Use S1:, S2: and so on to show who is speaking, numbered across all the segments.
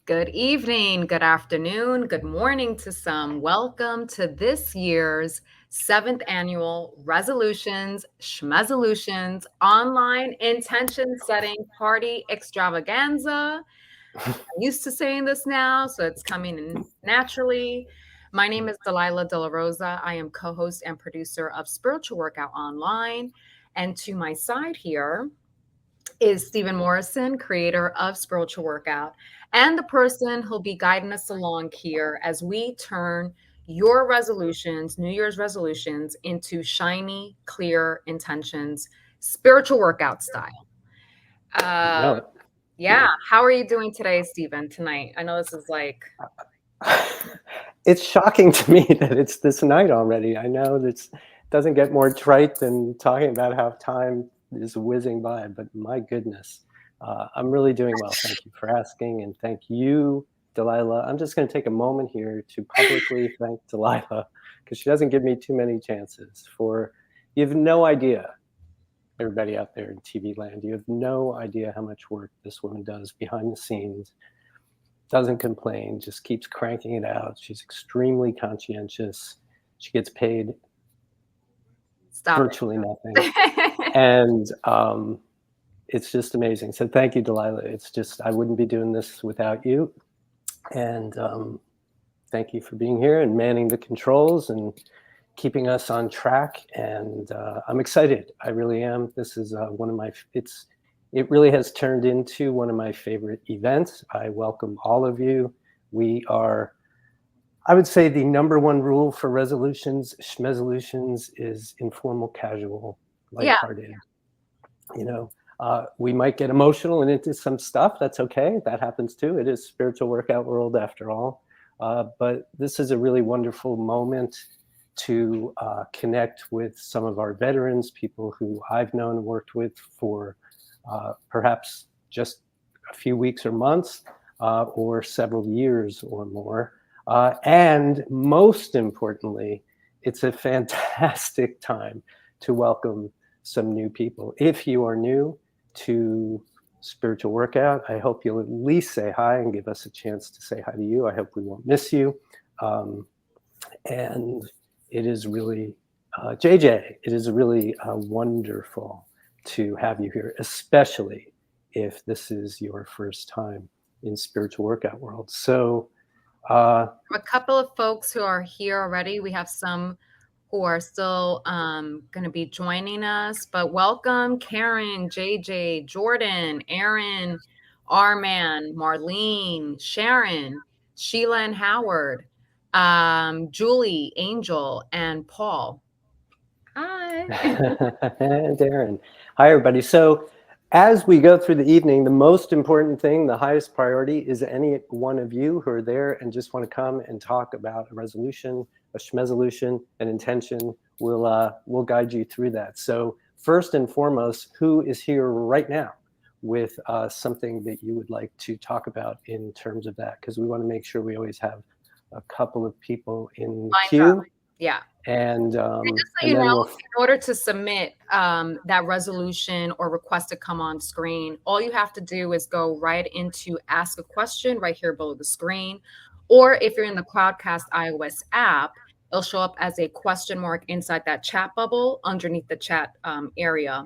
S1: Good evening, good afternoon, good morning to some. Welcome to this year's seventh annual Resolutions, SHMEZOLUTIONS online intention setting party extravaganza. I'm used to saying this now, so it's coming in naturally. My name is Delilah De La Rosa. I am co host and producer of Spiritual Workout Online. And to my side here, is Stephen Morrison, creator of Spiritual Workout, and the person who'll be guiding us along here as we turn your resolutions, New Year's resolutions, into shiny, clear intentions, spiritual workout style.
S2: No,
S1: Uh, yeah. How are you doing today, Stephen, tonight? I know this is like,
S2: it's shocking to me that it's this night already. I know this doesn't get more trite than talking about how time is whizzing by, but my goodness, I'm really doing well. Thank you for asking, and thank you, Delilah. I'm just going to take a moment here to publicly thank Delilah because she doesn't give me too many chances. For you have no idea, everybody out there in TV land, you have no idea how much work this woman does behind the scenes. Doesn't complain, just keeps cranking it out. She's extremely conscientious. She gets paid
S1: stop
S2: virtually nothing.
S1: it.
S2: And it's just amazing. So thank you, Delilah. It's just, I wouldn't be doing this without you. And thank you for being here and manning the controls and keeping us on track. And I'm excited. I really am. This is one of my, it really has turned into one of my favorite events. I welcome all of you. We are, I would say the number one rule for resolutions, SHMEZOLUTIONS, is informal, casual,
S1: Yeah.
S2: lighthearted. You know, we might get emotional and into some stuff. That's okay. That happens too. It is spiritual workout world after all. But this is a really wonderful moment to connect with some of our veterans, people who I've known and worked with for perhaps just a few weeks or months or several years or more. And most importantly, it's a fantastic time to welcome some new people. If you are new to Spiritual Workout, I hope you'll at least say hi and give us a chance to say hi to you. I hope we won't miss you. And it is really, JJ, it is really wonderful to have you here, especially if this is your first time in spiritual workout world. So
S1: A couple of folks who are here already. We have some who are still going to be joining us, but welcome Karen, JJ, Jordan, Aaron, Arman, Marlene, Sharon, Sheila and Howard, Julie, Angel, and Paul. Hi.
S2: Darren. Hi, everybody. So as we go through the evening, the most important thing, the highest priority, is any one of you who are there and just want to come and talk about a resolution, a SHMEZOLUTION, an intention. We'll guide you through that. So first and foremost, who is here right now with something that you would like to talk about in terms of that? Because we want to make sure we always have a couple of people in the queue.
S1: Yeah.
S2: And
S1: just so you
S2: then
S1: know,
S2: we'll
S1: in order to submit that resolution or request to come on screen, all you have to do is go right into ask a question right here below the screen. Or if you're in the Cloudcast iOS app, it'll show up as a question mark inside that chat bubble underneath the chat area.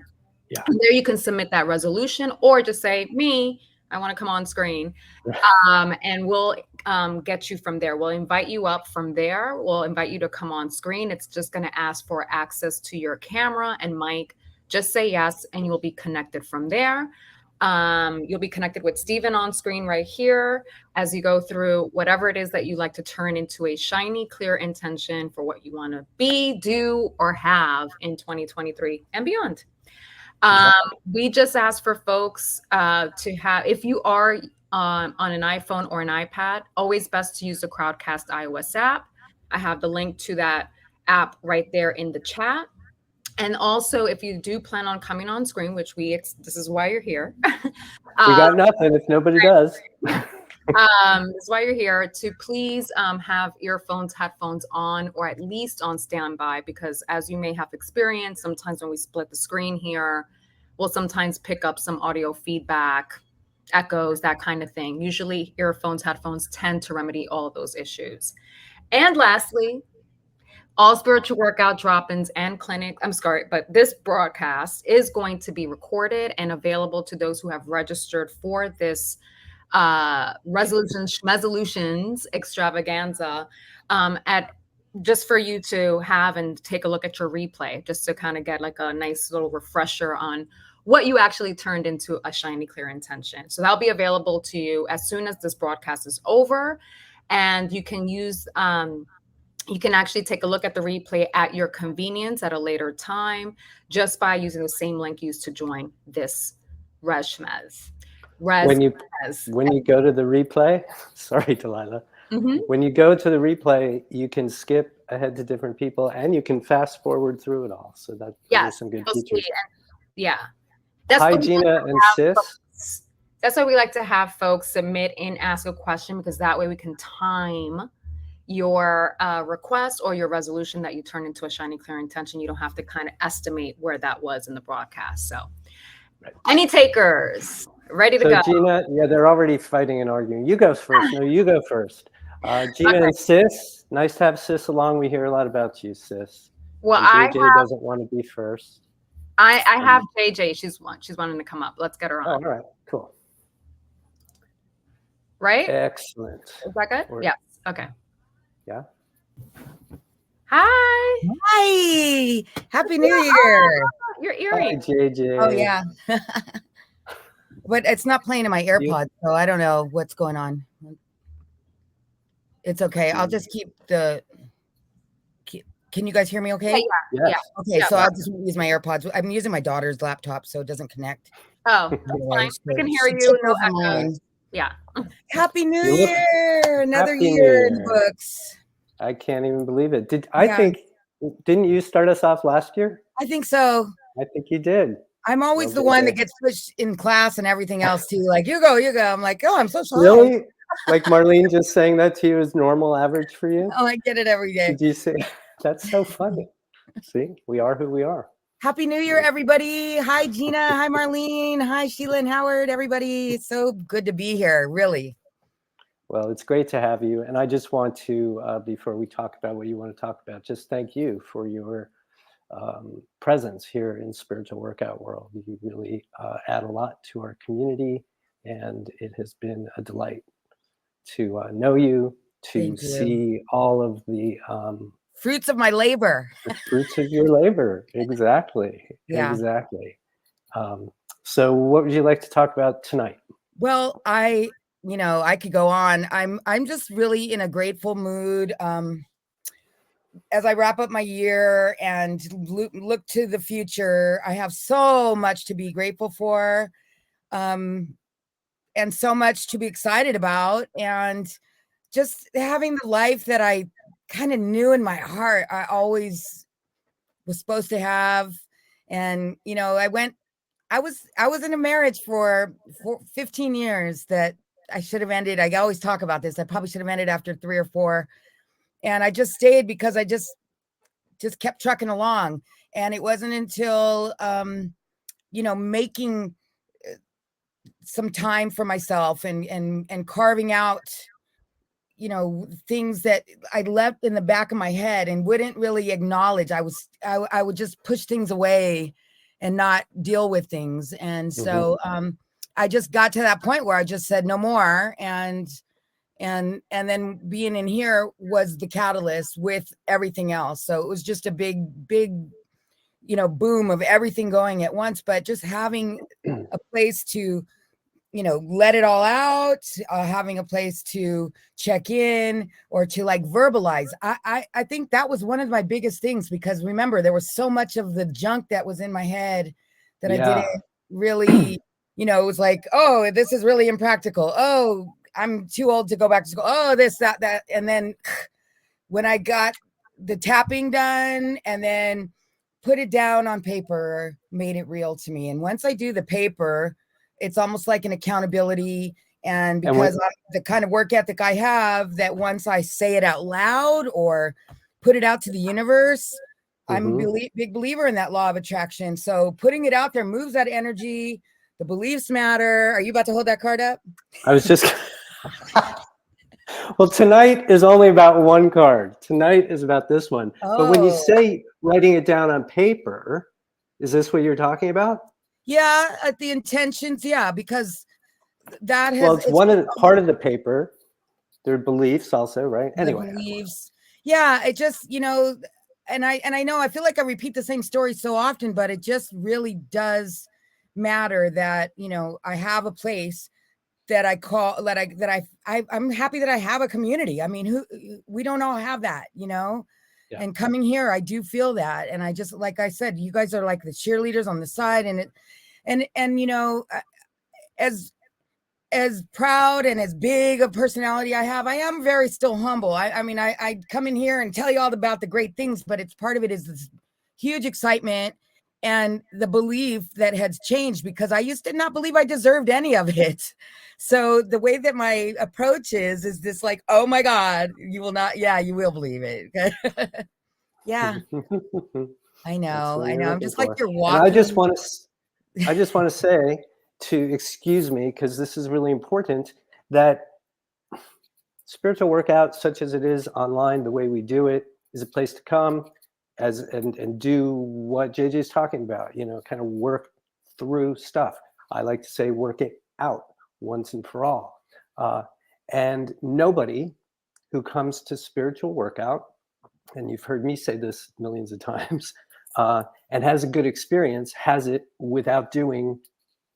S2: Yeah.
S1: And there you can submit that resolution or just say, me, I want to come on screen. And we'll get you from there. We'll invite you up from there. We'll invite you to come on screen. It's just going to ask for access to your camera and mic. Just say yes, and you'll be connected from there. You'll be connected with Stephen on screen right here as you go through whatever it is that you like to turn into a shiny, clear intention for what you want to be, do, or have in 2023 and beyond. We just ask for folks to have, if you are on an iPhone or an iPad, always best to use the Crowdcast iOS app. I have the link to that app right there in the chat. And also, if you do plan on coming on screen, which this is why you're here.
S2: We got nothing if nobody does.
S1: This is why you're here, to please have earphones, headphones on, or at least on standby, because as you may have experienced, sometimes when we split the screen here, we'll sometimes pick up some audio feedback. echoes, that kind of thing. Usually earphones, headphones tend to remedy all of those issues. And lastly, all spiritual workout drop-ins and clinic, I'm sorry, but this broadcast is going to be recorded and available to those who have registered for this SHMEZOLUTIONS extravaganza at just for you to have and take a look at your replay, just to kind of get like a nice little refresher on what you actually turned into a shiny, clear intention. So that'll be available to you as soon as this broadcast is over. And you can use, you can actually take a look at the replay at your convenience at a later time, just by using the same link used to join this SHMEZ.
S2: When you go to the replay, sorry, Delilah. When you go to the replay, you can skip ahead to different people and you can fast forward through it all. So that's some good features.
S1: Yeah.
S2: Hi, Gina and Sis.
S1: That's why we like to have folks submit and ask a question, because that way we can time your request or your resolution that you turn into a shiny, clear intention. You don't have to kind of estimate where that was in the broadcast. So any takers? Ready to go.
S2: Gina, yeah, they're already fighting and arguing. You go first. No, you go first. Gina and Sis, nice to have Sis along. We hear a lot about you, Sis.
S1: Well,
S2: JJ doesn't want to be first.
S1: I have JJ. She's wanting to come up. Let's get her on.
S2: Oh, all right, cool.
S1: Right?
S2: Excellent.
S1: Is that good? Yeah. Okay.
S2: Yeah.
S1: Hi.
S3: Hi. Happy New Year.
S1: Your earring.
S2: Hi, JJ.
S3: Oh, yeah. But it's not playing in my AirPods, so I don't know what's going on. It's okay. I'll just keep the... Can you guys hear me okay?
S1: Yeah.
S3: Okay, so I'll just use my AirPods. I'm using my daughter's laptop, so it doesn't connect.
S1: Oh, that's fine. We can hear you. No echo. Yeah.
S3: Happy New Year. Another year in the books.
S2: I can't even believe it. Didn't you start us off last year?
S3: I think so.
S2: I think you did.
S3: I'm always the one that gets pushed in class and everything else too. Like, you go. I'm like, oh, I'm so sorry.
S2: Really? Like Marlene just saying that to you is normal average for you?
S3: Oh, I get it every day.
S2: Did you say that's so funny? See, we are who we are.
S3: Happy New Year, everybody. Hi, Gina. Hi, Marlene. Hi, Sheila and Howard, everybody. It's so good to be here, really.
S2: Well, it's great to have you. And I just want to, before we talk about what you want to talk about, just thank you for your presence here in Spiritual Workout World. You really add a lot to our community, and it has been a delight to know you, to see all of the
S3: fruits of my labor.
S2: The fruits of your labor. Exactly. Yeah. Exactly. So what would you like to talk about tonight?
S3: Well, I could go on. I'm just really in a grateful mood. As I wrap up my year and look to the future, I have so much to be grateful for, and so much to be excited about, and just having the life that I kind of knew in my heart I always was supposed to have. And I was in a marriage for 15 years that I should have ended. I always talk about this. I probably should have ended after 3 or 4. And I just stayed because I just kept trucking along. And it wasn't until, making some time for myself and carving out, things that I left in the back of my head and wouldn't really acknowledge. I would just push things away and not deal with things. And so I just got to that point where I just said no more. And then being in here was the catalyst with everything else. So it was just a big, boom of everything going at once, but just having a place to, let it all out, having a place to check in or to like verbalize. I think that was one of my biggest things, because remember, there was so much of the junk that was in my head that I didn't really, it was like, oh, this is really impractical. Oh, I'm too old to go back to school. Oh, this, that. And then when I got the tapping done and then put it down on paper, made it real to me. And once I do the paper, it's almost like an accountability. And because of the kind of work ethic I have, that once I say it out loud or put it out to the universe, I'm a big believer in that law of attraction. So putting it out there moves that energy. The beliefs matter. Are you about to hold that card up?
S2: I was just, well, tonight is only about one card. Tonight is about this one. But when you
S3: Oh,
S2: say writing it down on paper, is this what you're talking about?
S3: yeah, at the intentions, yeah, because that has
S2: Well, it's part of the paper. There are beliefs also, right?
S3: the
S2: Anyway.
S3: beliefs. Yeah, it just, and I know I feel like I repeat the same story so often, but it just really does matter that, I have a place that I call I'm happy that I have a community. I mean, we don't all have that,
S2: Yeah.
S3: And coming here, I do feel that. And I just, like I said, you guys are like the cheerleaders on the side, and as proud and as big a personality I have, I am very still humble. I mean, I come in here and tell you all about the great things, but it's part of it is this huge excitement and the belief that has changed, because I used to not believe I deserved any of it. So the way that my approach is this, like, oh my God, you will not. Yeah, you will believe it. Yeah, I know. I'm just like you're walking.
S2: And I just want to say, to excuse me, because this is really important, that spiritual workout, such as it is online, the way we do it, is a place to come and do what JJ is talking about, kind of work through stuff. I like to say work it out once and for all. And nobody who comes to spiritual workout, and you've heard me say this millions of times, and has a good experience, has it without doing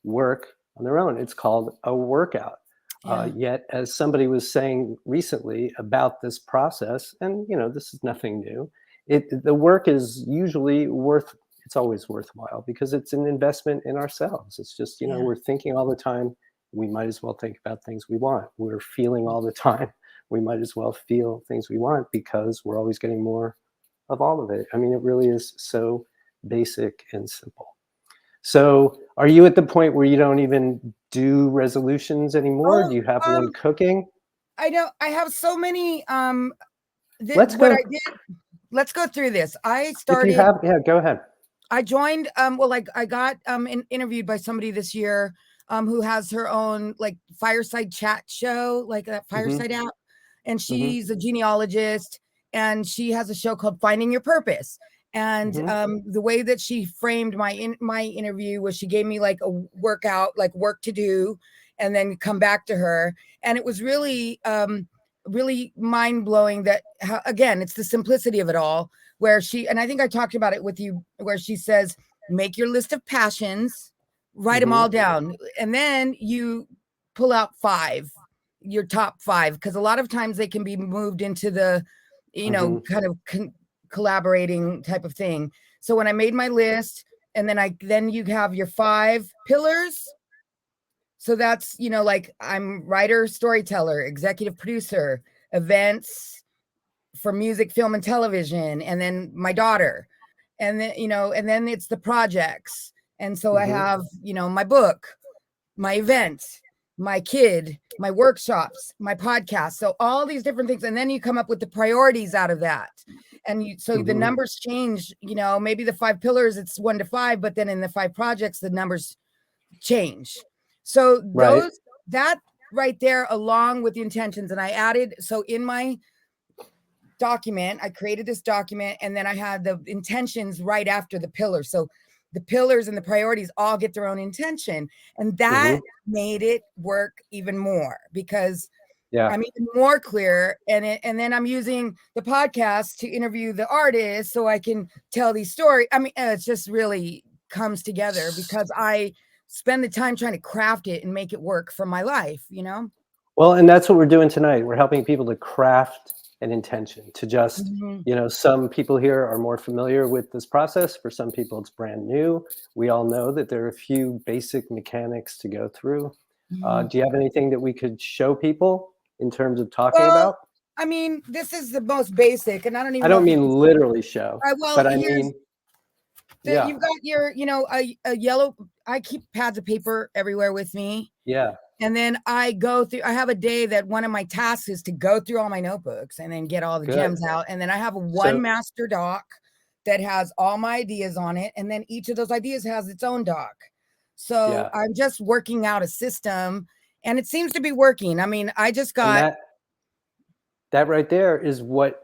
S2: work on their own. It's called a workout.
S3: Yeah.
S2: Yet, as somebody was saying recently about this process, and this is nothing new, the work is usually it's always worthwhile, because it's an investment in ourselves. It's just, we're thinking all the time, we might as well think about things we want. We're feeling all the time, we might as well feel things we want, because we're always getting more of all of it. I mean, it really is so basic and simple. So are you at the point where you don't even do resolutions anymore? Do you have one cooking?
S3: I know I have so many.
S2: Let's go.
S3: Let's go through this. I
S2: started. If you have, yeah, go ahead.
S3: I joined. I got interviewed by somebody this year who has her own like fireside chat show, like that fireside app, and she's a genealogist, and she has a show called Finding Your Purpose. And the way that she framed my interview was she gave me like a workout, like work to do, and then come back to her. And it was really, really mind blowing that, again, it's the simplicity of it all, where and I think I talked about it with you, where she says, make your list of passions, write them all down. And then you pull out 5, your top 5, because a lot of times they can be moved into the, kind of collaborating type of thing. So when I made my list, and then you have your 5 pillars. So that's, like I'm writer, storyteller, executive producer, events for music, film, and television, and then my daughter, and then, and then it's the projects. And so I have, my book, my event, my kid, my workshops, my podcast. So all these different things. And then you come up with the priorities out of that. And so the numbers change, maybe the 5 pillars, it's 1 to 5, but then in the 5 projects, the numbers change. So that right there, along with the intentions, and I added, so in my document, I created this document, and then I had the intentions right after the pillars. So the pillars and the priorities all get their own intention. And that made it work even more, because I'm even more clear. And then I'm using the podcast to interview the artists so I can tell these stories. I mean, it's just really comes together because I spend the time trying to craft it and make it work for my life, Well,
S2: and that's what we're doing tonight. We're helping people to craft an intention, to just, some people here are more familiar with this process. For some people, it's brand new. We all know that there are a few basic mechanics to go through. Do you have anything that we could show people in terms of talking about?
S3: I mean, this is the most basic, and I don't even.
S2: I don't mean literally show, but I mean,
S3: you've got your, a yellow. I keep pads of paper everywhere with me.
S2: Yeah.
S3: And then I have a day that one of my tasks is to go through all my notebooks and then get all the gems out. And then I have one master doc that has all my ideas on it. And then each of those ideas has its own doc. So I'm just working out a system, and it seems to be working. I mean, I just got
S2: that right there is what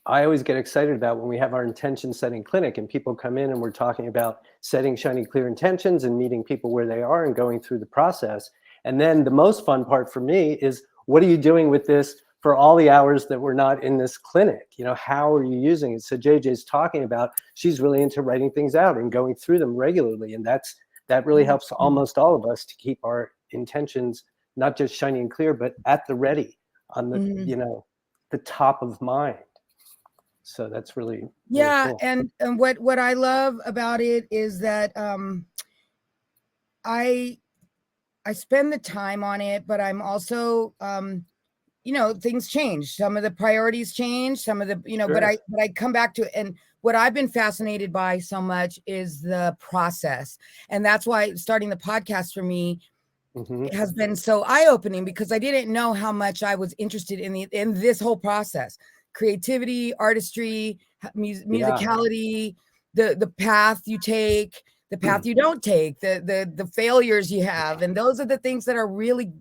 S2: I always get excited about when we have our intention setting clinic and people come in and we're talking about setting shiny, clear intentions and meeting people where they are and going through the process. And then the most fun part for me is, what are you doing with this for all the hours that we're not in this clinic? You know, how are you using it? So JJ's talking about, she's really into writing things out and going through them regularly. And that really helps almost all of us to keep our intentions not just shiny and clear, but at the ready, on the, you know, the top of mind. So that's really cool.
S3: And what I love about it is that I spend the time on it, but I'm also you know, things change. Some of the priorities change, some of the, you know, but I come back to it. And what I've been fascinated by so much is the process. And that's why starting the podcast for me has been so eye-opening, because I didn't know how much I was interested in this whole process. Creativity, artistry, musicality, the path you take, the path you don't take, the failures you have. And those are the things that are really,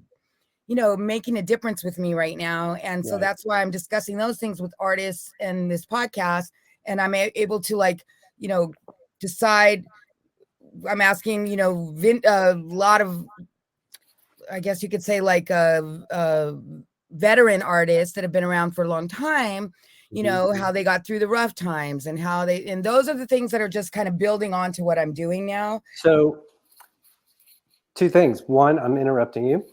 S3: you know, making a difference with me right now. And so that's why I'm discussing those things with artists in this podcast. And I'm able to, like, you know, decide. I'm asking, you know, a lot of, I guess you could say, like veteran artists that have been around for a long time, you know, how they got through the rough times and how they, and those are the things that are just kind of building on to what I'm doing now.
S2: So two things. One, I'm interrupting you.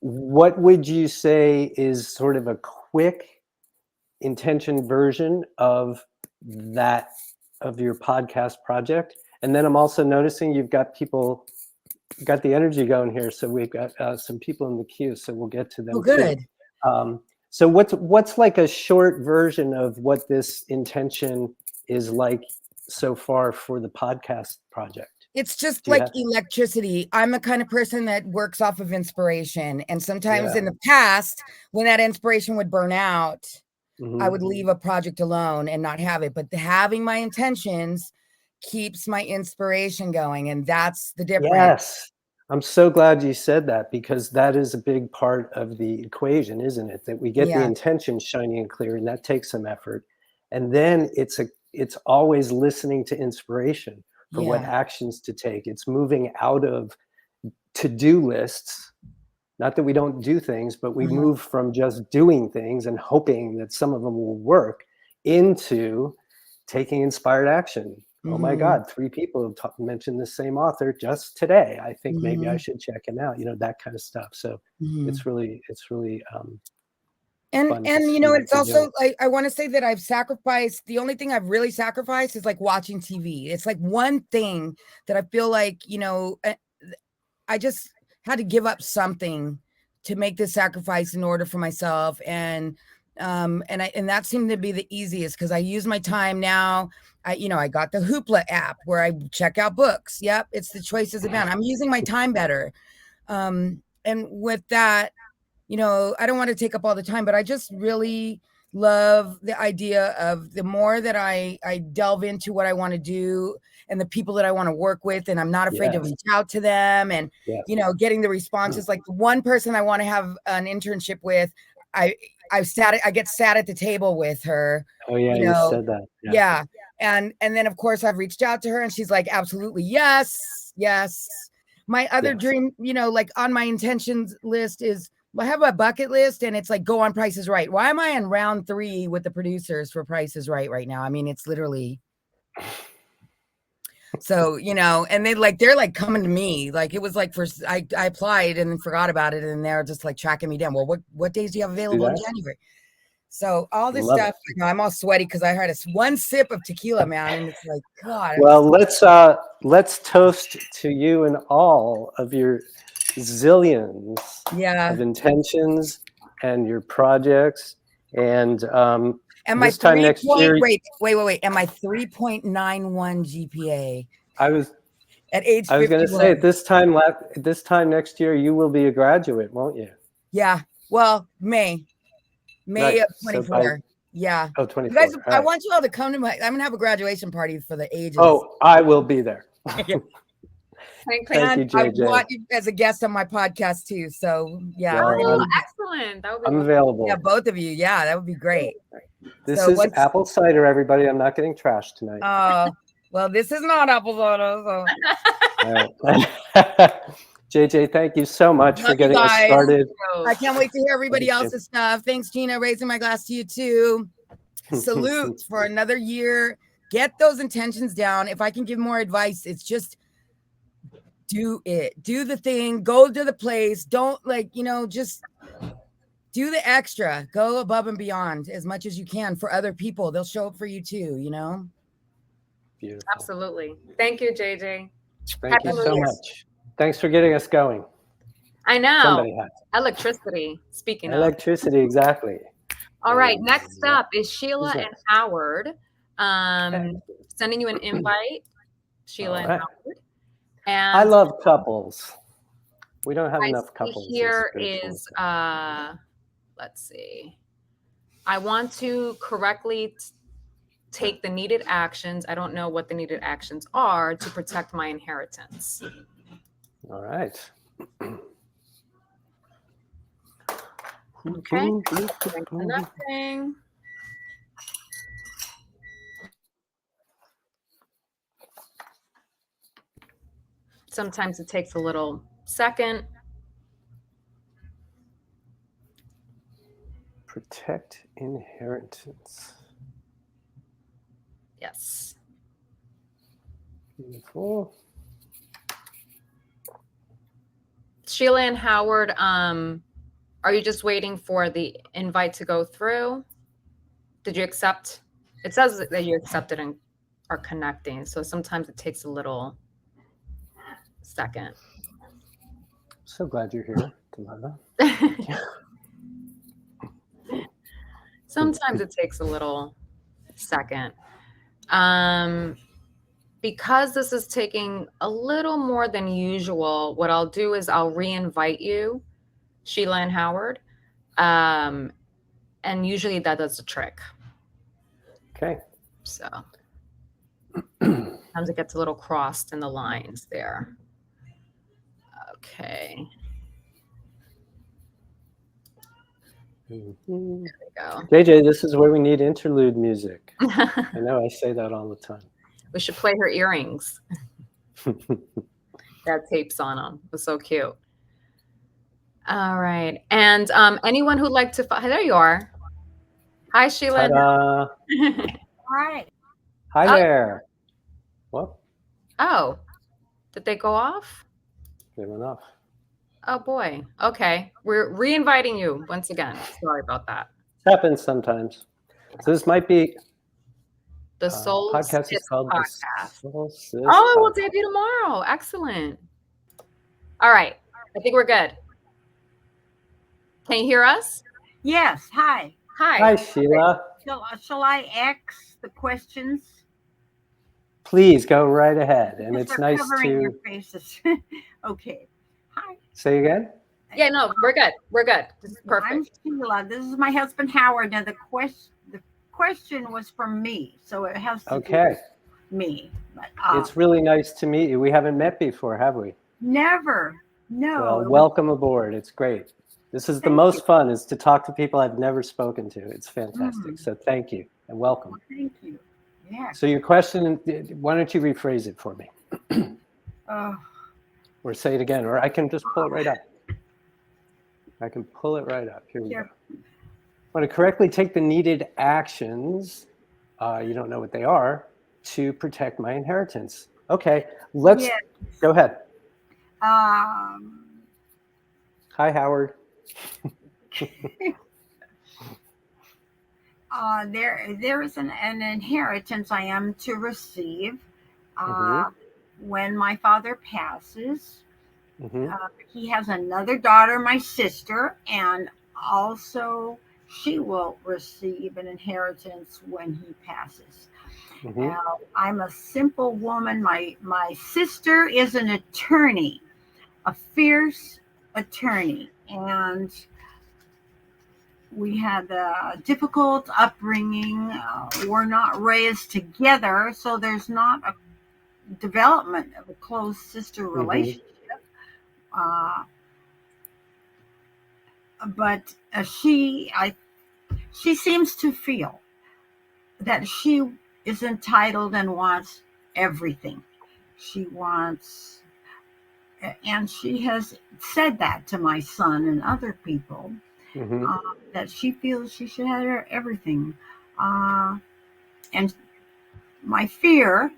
S2: What would you say is sort of a quick intention version of that, of your podcast project? And then I'm also noticing you've got people, got the energy going here. So we've got some people in the queue, so we'll get to them.
S3: Oh, good.
S2: Too. So what's like a short version of what this intention is like so far for the podcast project?
S3: It's just like electricity. I'm the kind of person that works off of inspiration. And sometimes in the past, when that inspiration would burn out, I would leave a project alone and not have it. But having my intentions keeps my inspiration going. And that's the difference.
S2: Yes. I'm so glad you said that, because that is a big part of the equation, isn't it? That we get the intention shiny and clear, and that takes some effort. And then it's always listening to inspiration for what actions to take. It's moving out of to-do lists. Not that we don't do things, but we move from just doing things and hoping that some of them will work into taking inspired action. Oh my God, 3 people have mentioned the same author just today. I think maybe I should check him out, you know, that kind of stuff. So it's really
S3: and you know, it's also, I want to say that I've sacrificed, the only thing I've really sacrificed is like watching TV. It's like one thing that I feel like, you know, I just had to give up something to make this sacrifice in order for myself. And that seemed to be the easiest, because I use my time now. I got the Hoopla app where I check out books. Yep. It's the choices of man. I'm using my time better. And with that, you know, I don't want to take up all the time, but I just really love the idea of the more that I delve into what I want to do and the people that I want to work with, and I'm not afraid to reach out to them, and, you know, getting the responses. Like the one person I want to have an internship with, I get sat at the table with her.
S2: Oh yeah, you said that.
S3: Yeah. And then of course I've reached out to her, and she's like, absolutely. Yes. My other dream, you know, like on my intentions list is, I have a bucket list, and it's like, go on Price is Right. Why am I in round 3 with the producers for Price is Right now? I mean, it's literally, so, you know, and they're like coming to me. Like it was like first I applied and then forgot about it, and they're just like tracking me down. Well, what days do you have available in January? So all this stuff, you know, I'm all sweaty because I had one sip of tequila, man, and it's like, God.
S2: Well, let's toast to you and all of your zillions of intentions and your projects, and
S3: my
S2: this time next year.
S3: Wait. And my 3.91 GPA.
S2: I was
S3: at age 51.
S2: I was going to say, this time next year, you will be a graduate, won't you?
S3: Yeah. Well, May of 24. Yeah.
S2: Oh, 24.
S3: You guys, I want you all to come to I'm going to have a graduation party for the ages.
S2: Oh, I will be there.
S1: Thank
S2: Thank you,
S3: I
S2: JJ.
S3: want you as a guest on my podcast too. So yeah,
S2: Well,
S1: Oh, excellent. That would be
S2: I'm
S1: wonderful.
S2: available.
S3: yeah, both of you. Yeah, that would be great.
S2: This
S3: So
S2: is
S3: what's
S2: apple cider, everybody. I'm not getting trashed tonight.
S3: well, this is not apple soda. So
S2: All right. JJ, thank you so much
S3: Love
S2: for
S3: you
S2: getting us
S3: guys.
S2: started.
S3: I can't wait to hear everybody
S2: Thank you.
S3: else's stuff. Thanks, Gina. Raising my glass to you too. Salute for another year. Get those intentions down. If I can give more advice, it's just do it. Do the thing. Go to the place. Don't just do the extra. Go above and beyond as much as you can for other people. They'll show up for you too,
S2: Beautiful.
S1: Absolutely. Thank you, JJ.
S2: Thank
S1: Happy
S2: you
S1: New
S2: so
S1: Year.
S2: much. Thanks for getting us going.
S1: I know.
S2: Somebody had to.
S1: Electricity. Speaking of.
S2: Electricity, exactly.
S1: All right. Next up is Sheila
S2: Who's
S1: and Howard. Sending you an invite, Sheila and Howard. And
S2: I love couples. We don't have enough
S1: see
S2: couples. in
S1: here
S2: spiritual
S1: is
S2: work.
S1: let's see. I want to correctly take the needed actions. I don't know what the needed actions are to protect my inheritance.
S2: All right.
S1: Okay. Nothing. Sometimes it takes a little second.
S2: Protect inheritance.
S1: Yes.
S2: Beautiful.
S1: Sheila and Howard, are you just waiting for the invite to go through? Did you accept? It says that you accepted and are connecting. So sometimes it takes a little second.
S2: So glad you're here, Delilah.
S1: Sometimes it takes a little second. Because this is taking a little more than usual, what I'll do is I'll re-invite you, Sheila and Howard. And usually that does the trick.
S2: Okay.
S1: So sometimes it gets a little crossed in the lines there. Okay. There we go.
S2: JJ, this is where we need interlude music. I know I say that all the time.
S1: We should play her earrings. That tapes on them. It was so cute. All right. And anyone who'd like to, there you are. Hi, Sheila.
S3: Hi.
S2: Hi there. What?
S1: Oh, did they go off?
S2: They went off.
S1: Oh boy. Okay. We're re-inviting you once again. Sorry about that.
S2: It happens sometimes. So this might be
S1: the Soul
S2: podcast is called
S1: Podcast.
S2: The Soul Sis
S1: Oh, it will
S2: Podcast.
S1: debut tomorrow. Excellent. All right. I think we're good. Can you hear us?
S4: Yes. Hi.
S1: Hi.
S2: Hi, Sheila.
S4: Shall I ask the questions?
S2: Please go right ahead. And
S4: Because
S2: it's
S4: they're
S2: nice
S4: covering
S2: to
S4: your faces. Okay. Hi.
S2: say again.
S1: Yeah, no, we're good. We're good. This is perfect.
S4: I'm Sheila. This is my husband Howard. Now the question was from me, so it has to do with me. But,
S2: It's really nice to meet you. We haven't met before, have we?
S4: never. No.
S2: Well, welcome aboard. It's great. This is the most fun, is to talk to people I've never spoken to. It's fantastic. So thank you and welcome.
S4: Well, thank you. Yeah.
S2: So your question, why don't you rephrase it for me? Or say it again, or I can just pull it right up. I can pull it right up. Here we go. I want to correctly take the needed actions, you don't know what they are, to protect my inheritance. Okay, let's go ahead. Hi, Howard.
S4: There is an inheritance I am to receive when my father passes. He has another daughter, my sister, and also she will receive an inheritance when he passes. Now, I'm a simple woman. My sister is an attorney, a fierce attorney, and we had a difficult upbringing. We're not raised together, so there's not development of a close sister relationship. But she seems to feel that she is entitled and wants everything. She wants, and she has said that to my son and other people, that she feels she should have everything. And my fear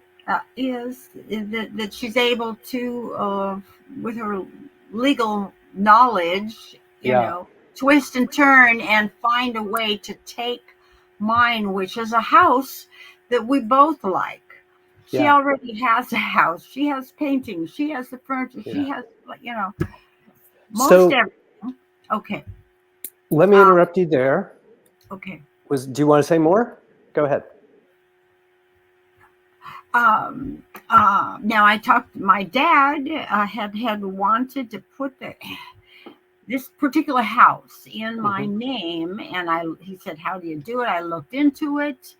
S4: is that she's able to, with her legal knowledge, you know, twist and turn and find a way to take mine, which is a house that we both like. She already has a house. She has paintings. She has the furniture. She has, you know, most everything. Okay.
S2: Let me interrupt you there.
S4: Okay.
S2: Do you want to say more? Go ahead.
S4: Now I talked. My dad had wanted to put this particular house in my name, and he said, "How do you do it?" I looked into it.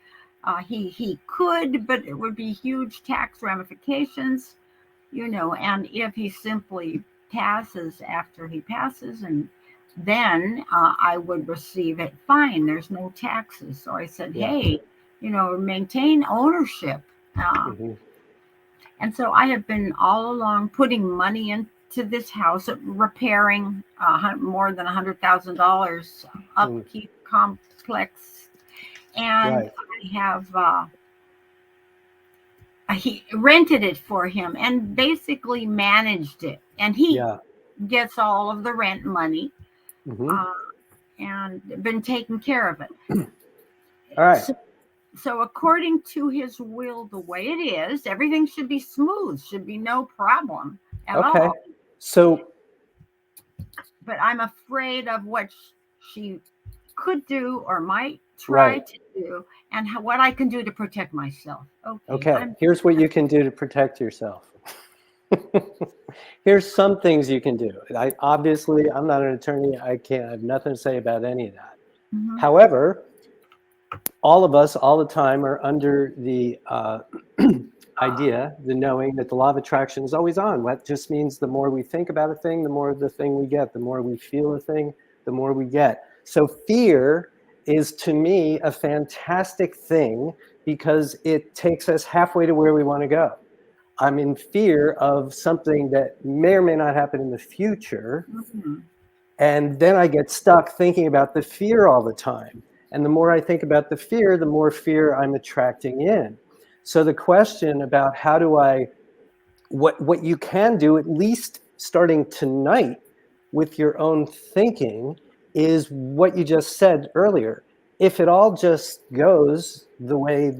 S4: He could, but it would be huge tax ramifications, you know. And if he simply passes after he passes, and then I would receive it fine. There's no taxes. So I said, "Hey, you know, maintain ownership." And so I have been all along putting money into this house, repairing more than $100,000 upkeep complex, and I have he rented it for him and basically managed it, and he gets all of the rent money and been taking care of it.
S2: All right.
S4: So according to his will, the way it is, everything should be smooth, should be no problem at all.
S2: So,
S4: but I'm afraid of what she could do or might try to do, and what I can do to protect myself.
S2: Okay. Here's what you can do to protect yourself. Here's some things you can do. Obviously, I'm not an attorney. I have nothing to say about any of that. However, all of us all the time are under the idea, the knowing that the law of attraction is always on. That just means the more we think about a thing, the more of the thing we get. The more we feel a thing, the more we get. So fear is, to me, a fantastic thing because it takes us halfway to where we want to go. I'm in fear of something that may or may not happen in the future. And then I get stuck thinking about the fear all the time. And the more I think about the fear, the more fear I'm attracting in. So the question about how do what you can do, at least starting tonight with your own thinking, is what you just said earlier. If it all just goes the way,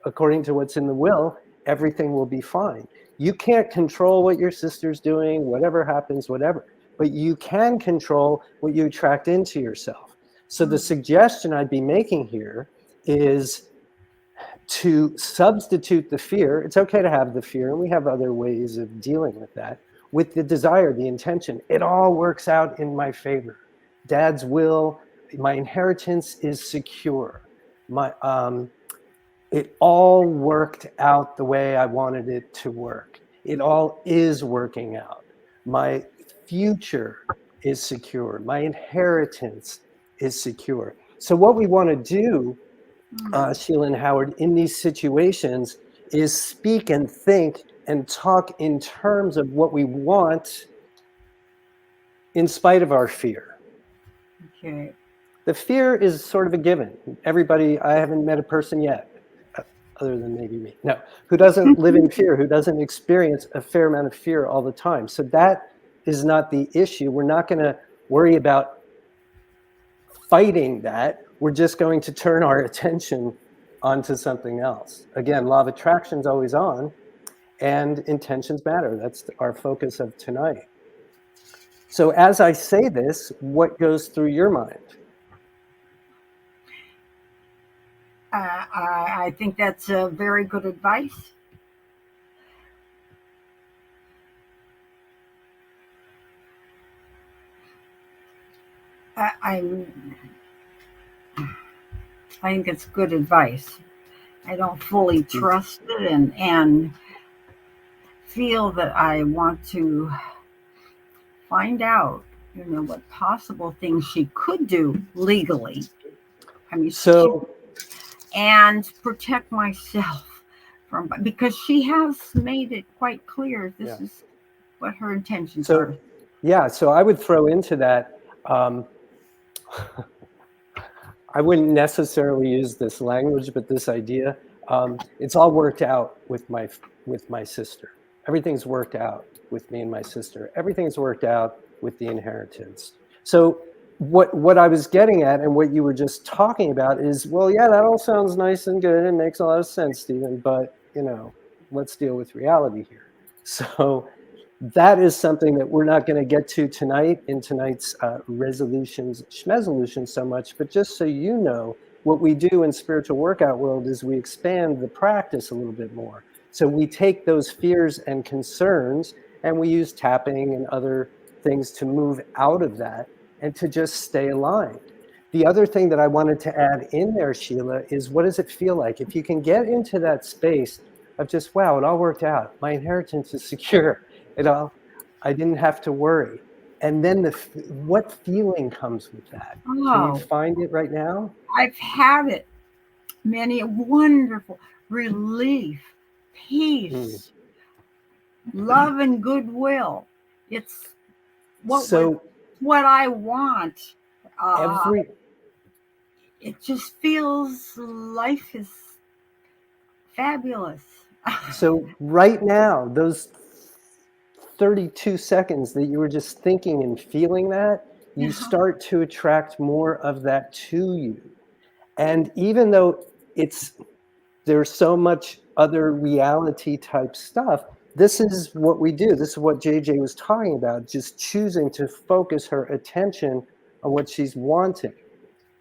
S2: according to what's in the will, everything will be fine. You can't control what your sister's doing, whatever happens, whatever. But you can control what you attract into yourself. So the suggestion I'd be making here is to substitute the fear. It's okay to have the fear, and we have other ways of dealing with that, with the desire, the intention. It all works out in my favor. Dad's will, my inheritance is secure. It all worked out the way I wanted it to work. It all is working out. My future is secure. My inheritance is secure. So what we want to do, Sheila and Howard, in these situations is speak and think and talk in terms of what we want in spite of our fear.
S4: Okay.
S2: The fear is sort of a given. Everybody, I haven't met a person yet, other than maybe me, no, who doesn't live in fear, who doesn't experience a fair amount of fear all the time. So that is not the issue. We're not going to worry about fighting that. We're just going to turn our attention onto something else. Again, law of attraction is always on, and intentions matter. That's our focus of tonight. So as I say this, what goes through your mind?
S4: I think that's a very good advice. I think it's good advice. I don't fully trust it, and feel that I want to find out, what possible things she could do legally. I mean,
S2: So,
S4: and protect myself from, because she has made it quite clear this is what her intentions are.
S2: Yeah, so I would throw into that. I wouldn't necessarily use this language, but this idea. It's all worked out with my sister. Everything's worked out with me and my sister. Everything's worked out with the inheritance. So what I was getting at and what you were just talking about is, well, yeah, that all sounds nice and good and makes a lot of sense, Stephen, but let's deal with reality here. So that is something that we're not going to get to tonight in tonight's resolutions, SHMEZOLUTIONS so much, but just so you know, what we do in spiritual workout world is we expand the practice a little bit more. So we take those fears and concerns and we use tapping and other things to move out of that and to just stay aligned. The other thing that I wanted to add in there, Sheila, is what does it feel like? If you can get into that space of just, wow, it all worked out. My inheritance is secure. I didn't have to worry. And then what feeling comes with that? Can you find it right now?
S4: I've had it. Many wonderful relief, peace, love, and goodwill. It's what I want. It just feels life is fabulous.
S2: So right now, those 32 seconds that you were just thinking and feeling that, you start to attract more of that to you. And even though there's so much other reality type stuff, this is what we do. This is what JJ was talking about, just choosing to focus her attention on what she's wanting.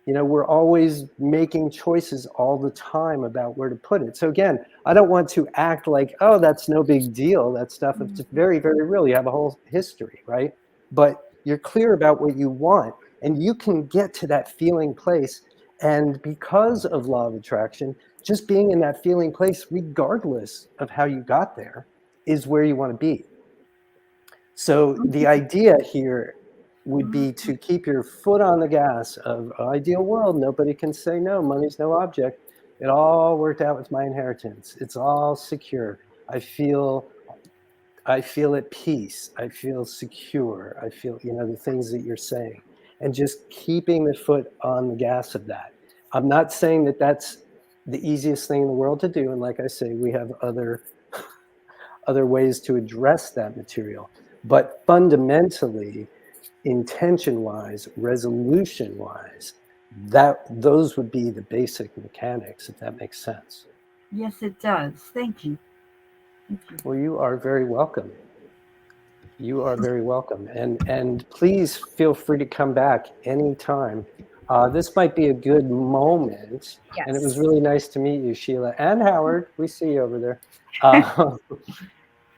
S2: We're always making choices all the time about where to put it. So again, I don't want to act like, oh, that's no big deal. That stuff is very, very real. You have a whole history, right? But you're clear about what you want, and you can get to that feeling place. And because of law of attraction, just being in that feeling place, regardless of how you got there, is where you want to be. So the idea here would be to keep your foot on the gas of ideal world. Nobody can say no. Money's no object. It all worked out with my inheritance. It's all secure. I feel at peace. I feel secure. I feel, the things that you're saying. And just keeping the foot on the gas of that. I'm not saying that that's the easiest thing in the world to do. And like I say, we have other ways to address that material. But fundamentally, intention-wise, resolution-wise, those would be the basic mechanics, if that makes sense.
S4: Yes, it does. Thank you.
S2: Well, you are very welcome. You are very welcome. And please feel free to come back anytime. This might be a good moment.
S1: Yes.
S2: And it was really nice to meet you, Sheila and Howard. We see you over there.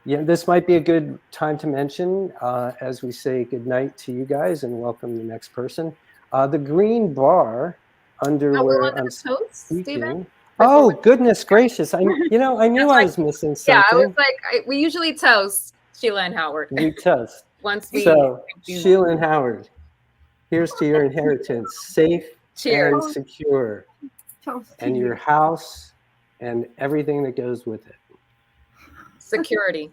S2: Yeah, this might be a good time to mention as we say goodnight to you guys and welcome the next person. The green bar under where I'm speaking. Oh, goodness gracious. I knew I was missing something.
S1: Yeah, I was like, we usually toast Sheila and Howard.
S2: We toast.
S1: So,
S2: Sheila and Howard, here's to your inheritance, safe and secure, and your house and everything that goes with it.
S1: Security.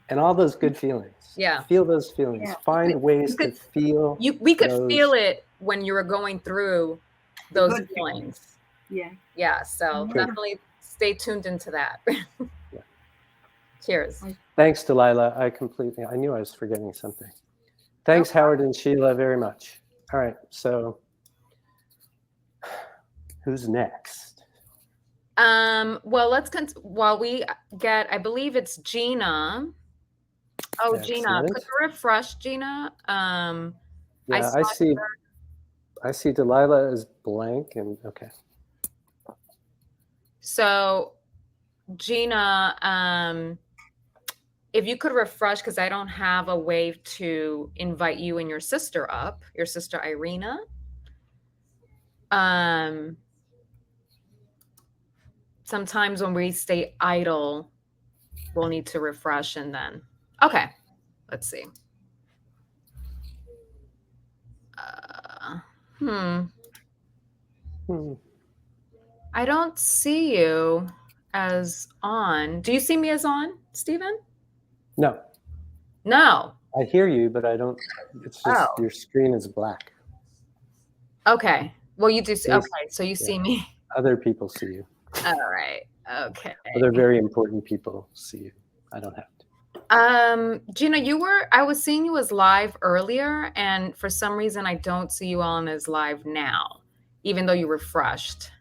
S2: And all those good feelings.
S1: Yeah.
S2: Feel those feelings. Find ways to feel.
S1: We could feel it when you were going through those feelings.
S4: Yeah.
S1: Yeah. So definitely stay tuned into that.
S2: Yeah.
S1: Cheers.
S2: Thanks, Delilah. I knew I was forgetting something. Thanks, Howard and Sheila, very much. All right. So who's next?
S1: Well, while we get, I believe it's Gina. Oh, excellent. Gina, could you refresh, Gina?
S2: Yeah, I see Delilah is blank and okay.
S1: So Gina, if you could refresh, because I don't have a way to invite you and your sister up, your sister Irina. Sometimes when we stay idle, we'll need to refresh and then, okay, let's see. I don't see you as on. Do you see me as on, Stephen?
S2: No.
S1: No.
S2: I hear you, but I don't. It's just your screen is black.
S1: Okay. Well, you do see. Okay, so you see me.
S2: Other people see you.
S1: All right. Okay.
S2: Other very important people see you. I don't have to.
S1: Gina, I was seeing you as live earlier, and for some reason I don't see you on as live now, even though you refreshed.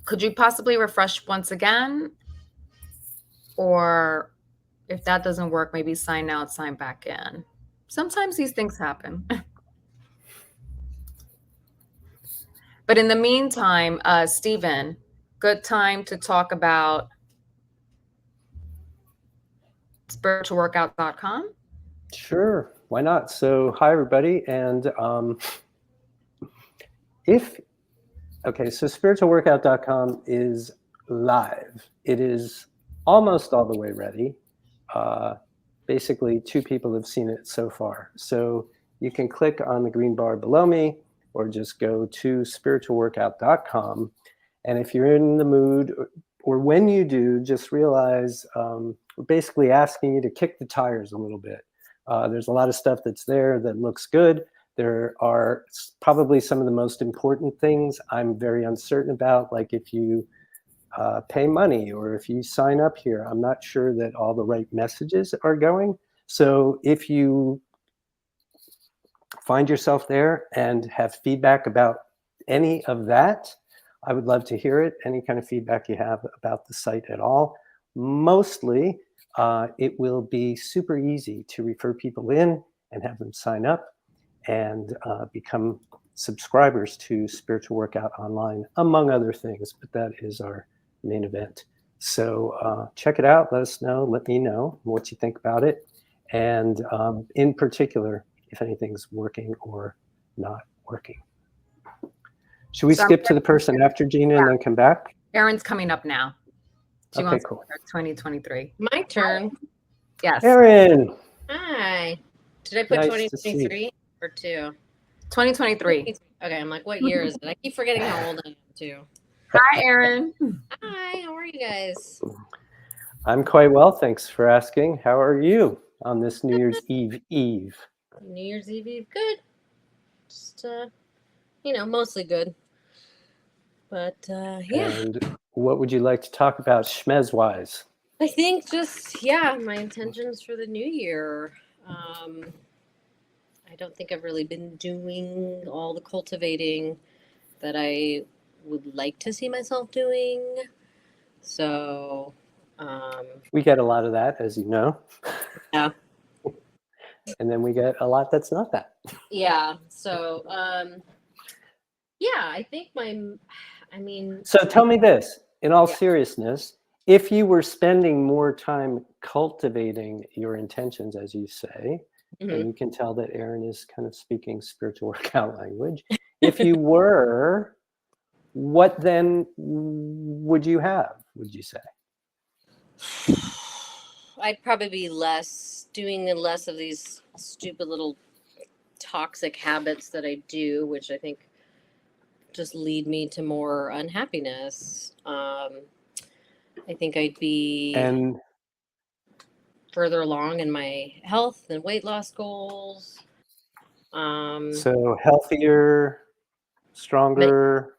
S1: Could you possibly refresh once again? Or if that doesn't work, maybe sign out, sign back in. Sometimes these things happen. But in the meantime, Stephen, good time to talk about spiritualworkout.com.
S2: Sure, why not? So hi everybody, and so spiritualworkout.com is live. It is almost all the way ready. Basically 2 people have seen it so far. So you can click on the green bar below me or just go to spiritualworkout.com. And if you're in the mood, or when you do, just realize we're basically asking you to kick the tires a little bit. There's a lot of stuff that's there that looks good. There are probably some of the most important things I'm very uncertain about, like if you pay money or if you sign up here, I'm not sure that all the right messages are going. So if you find yourself there and have feedback about any of that, I would love to hear it. Any kind of feedback you have about the site at all. Mostly, it will be super easy to refer people in and have them sign up and become subscribers to Spiritual Workout Online, among other things, but that is our main event. So check it out, let us know, let me know what you think about it. And in particular, if anything's working or not working. Should we skip to the person after Gina and then come back?
S1: Erin's coming up now. She wants
S2: cool.
S1: 2023.
S5: My turn.
S1: Yes.
S2: Erin.
S5: Hi. Did I put
S2: Nice
S5: 2023 or 2?
S1: 2023.
S5: Okay, I'm like, what year is it? I keep forgetting how old I am too.
S1: Hi, Erin.
S5: Hi, how are you guys?
S2: I'm quite well, thanks for asking. How are you on this New Year's Eve?
S5: New Year's Eve, good. Just, mostly good. But, yeah.
S2: And what would you like to talk about SHMEZ-wise?
S5: I think just, my intentions for the new year. I don't think I've really been doing all the cultivating that I would like to see myself doing. So,
S2: we get a lot of that, as you know.
S5: Yeah.
S2: And then we get a lot that's not that.
S5: Yeah. So, I think
S2: So tell me this, in all seriousness, if you were spending more time cultivating your intentions, as you say, and you can tell that Erin is kind of speaking spiritual workout language. If you were, what then would you have, would you say?
S5: I'd probably be doing less of these stupid little toxic habits that I do, which I think just lead me to more unhappiness. I think I'd be further along in my health and weight loss goals.
S2: So healthier, stronger.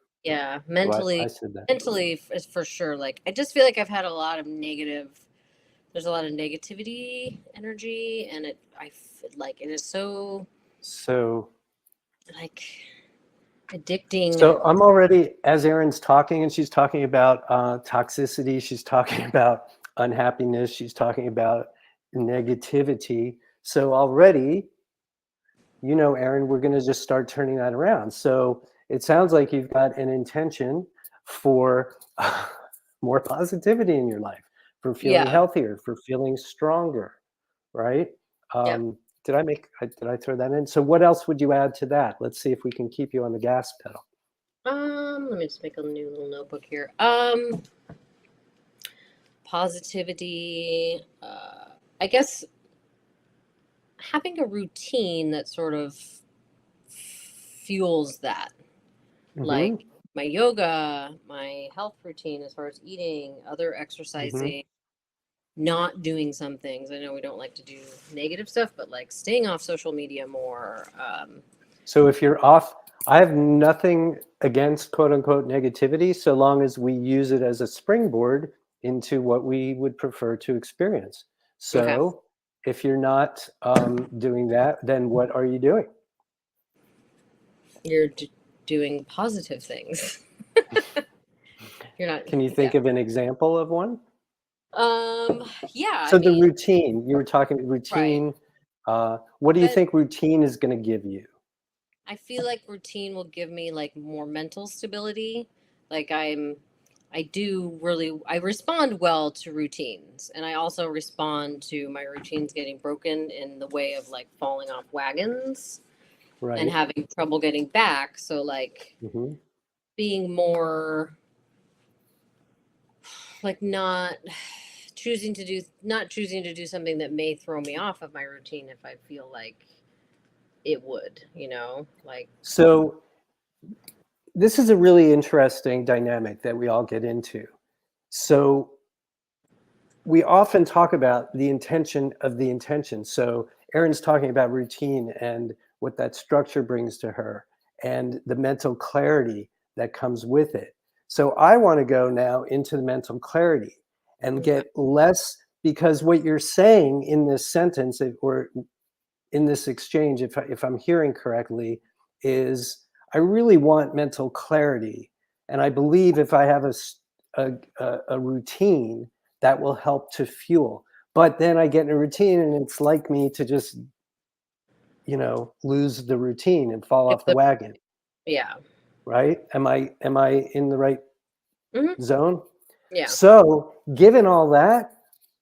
S5: Mentally.
S2: I said that.
S5: Mentally is for sure. Like, I just feel like I've had a lot of there's a lot of negativity energy, and it is so like addicting.
S2: So I'm already, as Erin's talking, and she's talking about toxicity, she's talking about unhappiness, she's talking about negativity. So already, Erin, we're going to just start turning that around. So it sounds like you've got an intention for more positivity in your life, for feeling healthier, for feeling stronger, right? Did I throw that in? So what else would you add to that? Let's see if we can keep you on the gas pedal.
S5: Let me just make a new little notebook here. positivity, I guess having a routine that sort of fuels that. Like my yoga, my health routine as far as eating, other exercising, not doing some things. I know we don't like to do negative stuff, but like staying off social media more.
S2: So if you're off, I have nothing against quote unquote negativity, so long as we use it as a springboard into what we would prefer to experience. So if you're not doing that, then what are you doing?
S5: You're doing positive things. You're not.
S2: Can you think of an example of one?
S5: Yeah.
S2: So the routine, you were talking routine.
S5: Right.
S2: What do you think routine is going to give you?
S5: I feel like routine will give me like more mental stability. Like I respond well to routines, and I also respond to my routines getting broken in the way of like falling off wagons and having trouble getting back. So like being more like not choosing to do something that may throw me off of my routine if I feel like it would, like.
S2: So this is a really interesting dynamic that we all get into. So we often talk about the intention of the intention. So Erin's talking about routine and what that structure brings to her and the mental clarity that comes with it. So I want to go now into the mental clarity and get less, because what you're saying in this sentence or in this exchange, if I'm hearing correctly, is I really want mental clarity. And I believe if I have a routine, that will help to fuel. But then I get in a routine and it's like me to just, lose the routine and fall off the wagon.
S5: Yeah.
S2: Right? Am I in the right zone?
S5: Yeah.
S2: So given all that,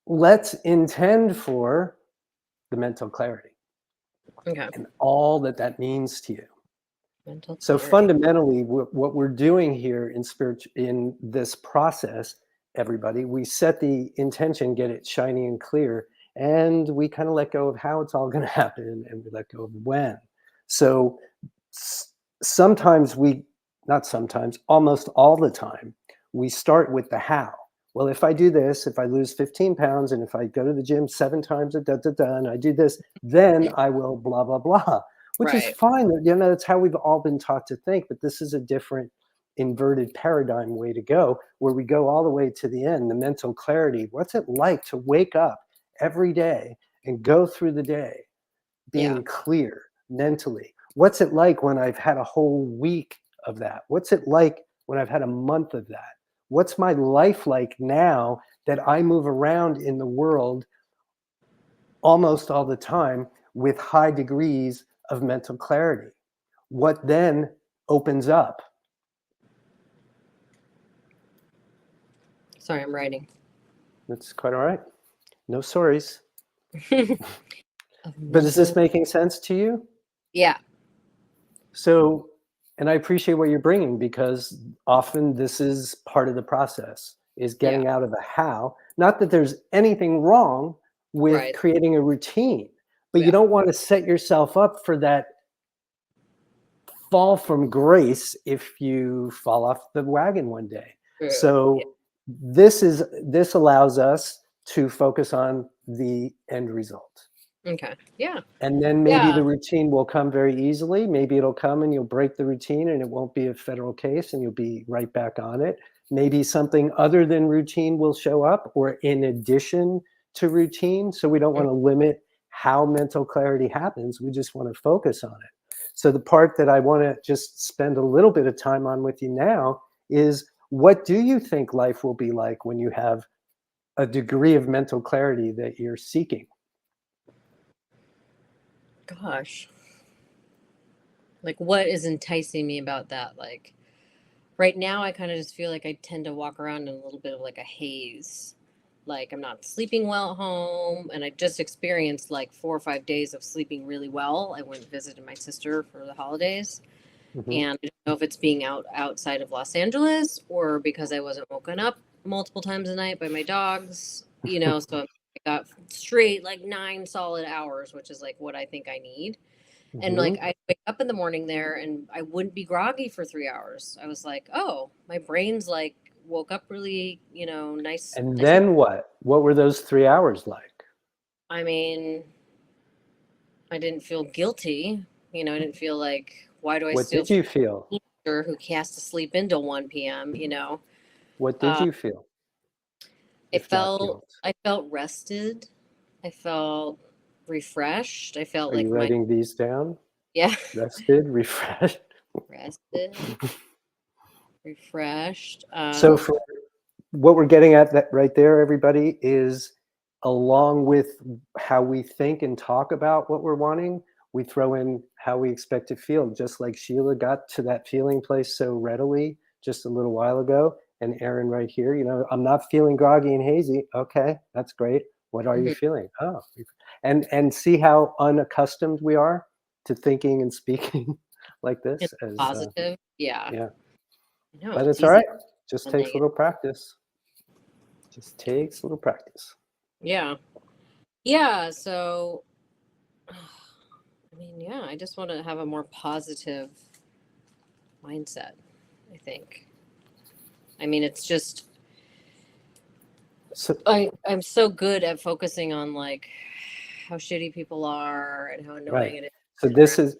S2: let's intend for the mental clarity.
S5: Okay.
S2: And all that means to you.
S5: Mental clarity.
S2: So fundamentally, what we're doing here in this process, everybody, we set the intention, get it shiny and clear, and we kind of let go of how it's all going to happen, and we let go of when. So almost all the time, we start with the how. Well, if I do this, if I lose 15 pounds, and if I go to the gym 7 times and I do this, then I will blah, blah, blah, which is fine. That's how we've all been taught to think, but this is a different inverted paradigm way to go, where we go all the way to the end, the mental clarity. What's it like to wake up every day and go through the day being clear mentally? What's it like when I've had a whole week of that? What's it like when I've had a month of that? What's my life like now that I move around in the world almost all the time with high degrees of mental clarity? What then opens up?
S5: Sorry, I'm writing.
S2: That's quite all right. No sorries. But is this making sense to you?
S5: Yeah.
S2: So, and I appreciate what you're bringing, because often this is part of the process, is getting out of the how. Not that there's anything wrong with creating a routine, but you don't want to set yourself up for that fall from grace if you fall off the wagon one day. So this allows us to focus on the end result.
S5: Okay. Yeah.
S2: And then maybe the routine will come very easily. Maybe it'll come and you'll break the routine and it won't be a federal case and you'll be right back on it. Maybe something other than routine will show up, or in addition to routine. So we don't want to limit how mental clarity happens. We just want to focus on it. So the part that I want to just spend a little bit of time on with you now is, what do you think life will be like when you have a degree of mental clarity that you're seeking?
S5: Gosh. Like, what is enticing me about that? Like, right now, I kind of just feel like I tend to walk around in a little bit of like a haze. Like, I'm not sleeping well at home. And I just experienced like 4 or 5 days of sleeping really well. I went and visited my sister for the holidays. And I don't know if it's being outside of Los Angeles or because I wasn't woken up multiple times a night by my dogs, you know, so I got straight like 9 solid hours, which is like what I think I need. And like I wake up in the morning there and I wouldn't be groggy for 3 hours. I was like, oh, my brain's like woke up really, you know, nice.
S2: And
S5: nice
S2: then what? What were those 3 hours like?
S5: I mean, I didn't feel guilty. You know, I didn't feel like, why do I
S2: What
S5: still
S2: did you feel?
S5: feel who has to sleep until 1 p.m., you know?
S2: What did you feel? If not guilt.
S5: I felt rested. I felt refreshed. I felt
S2: Are
S5: like
S2: you writing these down?
S5: yeah,
S2: Rested, refreshed.
S5: rested, refreshed.
S2: So for what we're getting at that right there, everybody, is along with how we think and talk about what we're wanting, we throw in how we expect to feel, just like Sheila got to that feeling place so readily just a little while ago. And Aaron right here, you know, I'm not feeling groggy and hazy. Okay, that's great. What are you feeling? Oh, and see how unaccustomed we are to thinking and speaking like this.
S5: It's
S2: As
S5: positive. Yeah.
S2: Yeah.
S5: No,
S2: But it's all right. Just takes a little practice. Just takes a little practice.
S5: Yeah. Yeah. So, I mean, yeah, I just want to have a more positive mindset, I think. I mean, it's just,
S2: So,
S5: I'm so good at focusing on like how shitty people are and how annoying it is.
S2: So this is,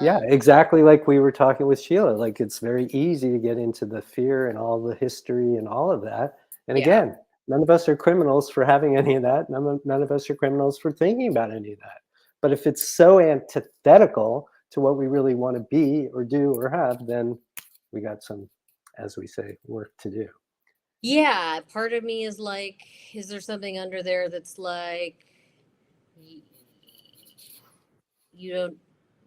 S2: yeah, exactly like we were talking with Sheila. Like it's very easy to get into the fear and all the history and all of that. And again, none of us are criminals for having any of that. None of us are criminals for thinking about any of that. But if it's so antithetical to what we really want to be or do or have, then we got some, as we say, work to do.
S5: Yeah, part of me is like, is there something under there that's like, you don't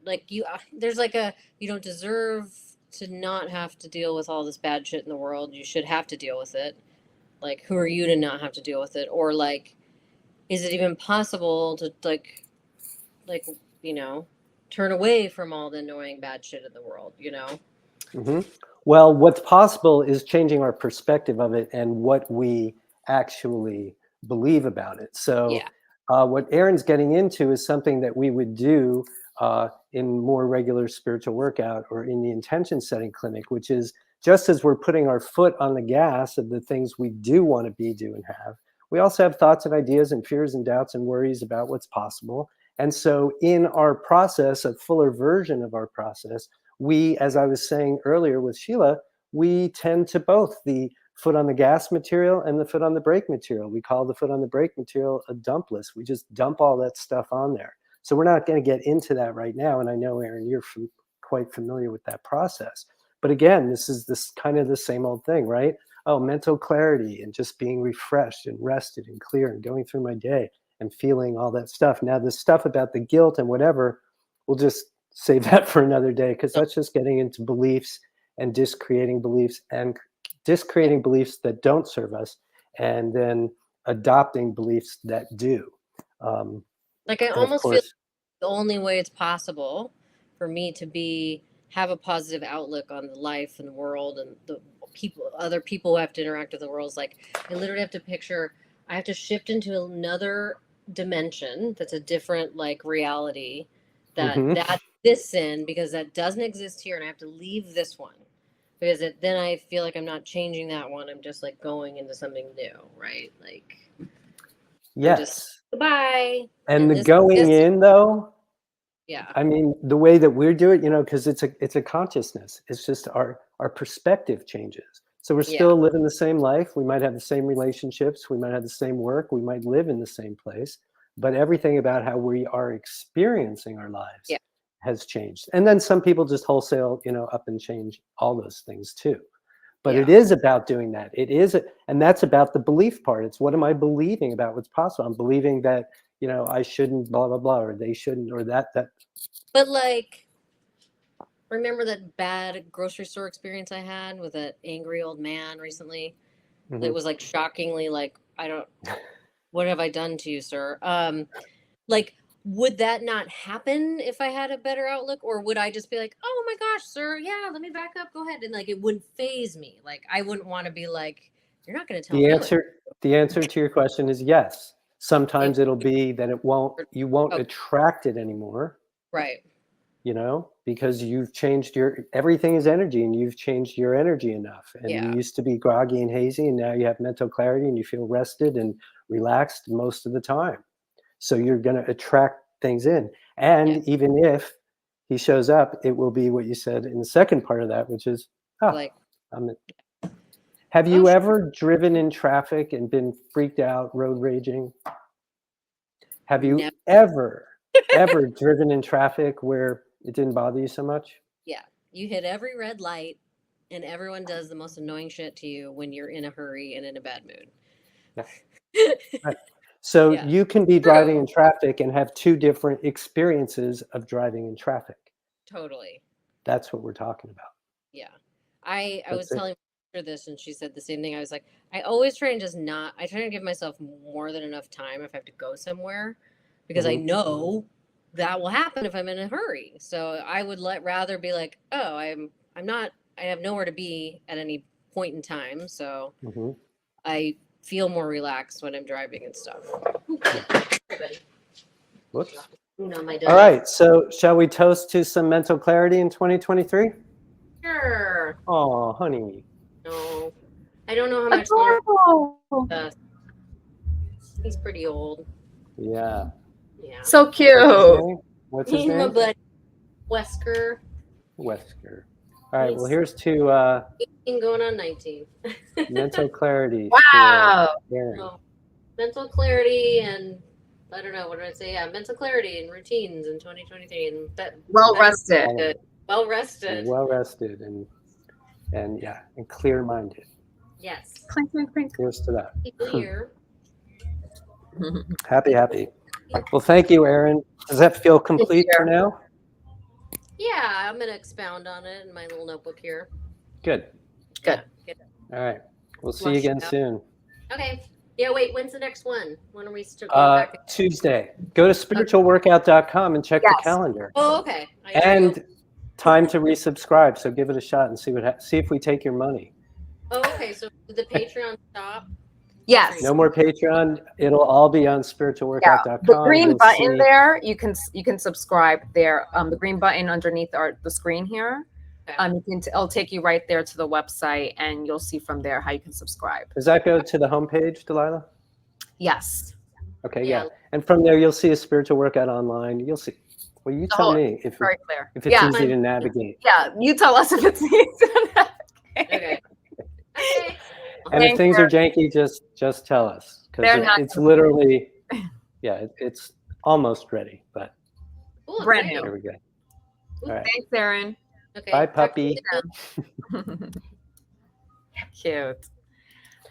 S5: like you? There's like a you don't deserve to not have to deal with all this bad shit in the world. You should have to deal with it. Like, who are you to not have to deal with it? Or like, is it even possible to like you know, turn away from all the annoying bad shit in the world? You know.
S2: Well, what's possible is changing our perspective of it and what we actually believe about it. So what Aaron's getting into is something that we would do in more regular spiritual workout or in the intention setting clinic, which is just as we're putting our foot on the gas of the things we do want to be, do, and have, we also have thoughts and ideas and fears and doubts and worries about what's possible. And so in our process, a fuller version of our process, we, as I was saying earlier with Sheila, we tend to both the foot on the gas material and the foot on the brake material. We call the foot on the brake material a dump list. We just dump all that stuff on there. So we're not going to get into that right now. And I know, Aaron, you're quite familiar with that process. But again, this is this kind of the same old thing, right? Oh, mental clarity and just being refreshed and rested and clear and going through my day and feeling all that stuff. Now, the stuff about the guilt and whatever, we'll just save that for another day, because that's just getting into beliefs and discreating beliefs that don't serve us, and then adopting beliefs that do.
S5: Like I almost feel the only way it's possible for me to have a positive outlook on the life and the world and the other people who have to interact with the world is like, I literally have to picture, I have to shift into another dimension that's a different like reality that this in, because that doesn't exist here, and I have to leave this one because then I feel like I'm not changing that one. I'm just like going into something new, right? Like,
S2: yes,
S5: goodbye.
S2: And the going in, though, I mean, the way that we do it, you know, because it's a consciousness. It's just our perspective changes. So we're still living the same life. We might have the same relationships. We might have the same work. We might live in the same place. But everything about how we are experiencing our lives has changed. And then some people just wholesale, you know, up and change all those things too. But it is about doing that. It is, and that's about the belief part. It's what am I believing about what's possible? I'm believing that, you know, I shouldn't, blah, blah, blah, or they shouldn't, or that.
S5: But like, remember that bad grocery store experience I had with that angry old man recently? That was like shockingly like, what have I done to you, sir? Like, would that not happen if I had a better outlook, or would I just be like, oh my gosh, sir, yeah, let me back up, go ahead, and like it wouldn't phase me? Like I wouldn't want to be like You're not going to tell
S2: The
S5: me.
S2: answer to your question is yes. Sometimes it'll be that you won't attract it anymore.
S5: Right.
S2: You know, because you've changed everything is energy, and you've changed your energy enough. And you used to be groggy and hazy, and now you have mental clarity and you feel rested and relaxed most of the time. So you're going to attract things in. And even if he shows up, it will be what you said in the second part of that, which is, have you ever driven in traffic and been freaked out, road raging? Have you ever driven in traffic where it didn't bother you so much?
S5: Yeah. You hit every red light, and everyone does the most annoying shit to you when you're in a hurry and in a bad mood.
S2: Yeah. Right. So you can be driving in traffic and have two different experiences of driving in traffic.
S5: Totally.
S2: That's what we're talking about.
S5: Yeah. I was telling her this, and she said the same thing. I was like, I always try and I try to give myself more than enough time if I have to go somewhere, because I know that will happen if I'm in a hurry. So I would rather be like, oh, I have nowhere to be at any point in time. So I feel more relaxed when I'm driving and stuff.
S2: Whoops.
S5: All
S2: right. So shall we toast to some mental clarity in 2023?
S5: Sure.
S2: Oh, honey.
S5: No, I don't know how much longer. He's pretty old.
S2: Yeah.
S5: Yeah.
S1: So cute.
S2: What's his name?
S5: My buddy, Wesker.
S2: Wesker. All right. Well, here's to
S5: 18 going on 19.
S2: mental clarity.
S1: Wow.
S5: Mental clarity, and I don't know, what did I say? Yeah, mental clarity and routines in 2023, and
S1: well rested.
S5: Well rested.
S2: Well rested and clear minded.
S5: Yes.
S1: Clink, clink, clink.
S2: Here's to that.
S5: Clear.
S2: Happy. Well, thank you, Erin. Does that feel complete for now?
S5: Yeah, I'm gonna expound on it in my little notebook here.
S2: Good.
S5: All
S2: right. We'll see you again soon.
S5: Okay. Yeah, wait, when's the next one? When are we still going back?
S2: Tuesday. Go to spiritualworkout.com and check the calendar.
S5: Oh, okay.
S2: And time to resubscribe. So give it a shot and see if we take your money.
S5: Oh, okay. So did the Patreon stop?
S1: Yes.
S2: No more Patreon. It'll all be on spiritualworkout.com.
S1: The green button there, you can subscribe there. The green button underneath the screen here. It'll take you right there to the website, and you'll see from there how you can subscribe.
S2: Does that go to the homepage, Delilah?
S1: Yes.
S2: Okay, yeah. And from there, you'll see a spiritual workout online. You'll see. Well, you tell me if it's easy to navigate.
S1: Yeah, you tell us if it's easy to navigate.
S5: Okay.
S2: And if things are janky, just tell us, because it's literally, it's almost ready, but
S1: brand new.
S2: There we go. All right.
S1: Thanks, Erin.
S5: Okay.
S2: Bye, puppy.
S1: Cute.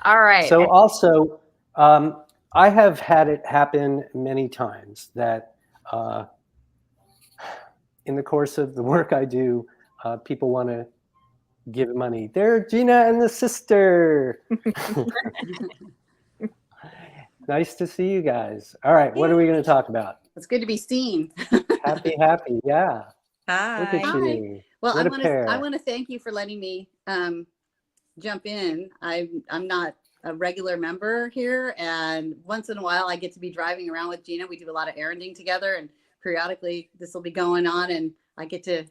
S1: All right.
S2: So also, I have had it happen many times that in the course of the work I do, people want to give money. There, Gina and the sister. Nice to see you guys. All right, what are we going to talk about?
S6: It's good to be seen.
S2: Happy, yeah.
S6: Hi.
S2: Look at you.
S6: Well, I want to thank you for letting me jump in. I'm not a regular member here, and once in a while I get to be driving around with Gina. We do a lot of erranding together, and periodically this will be going on, and I get to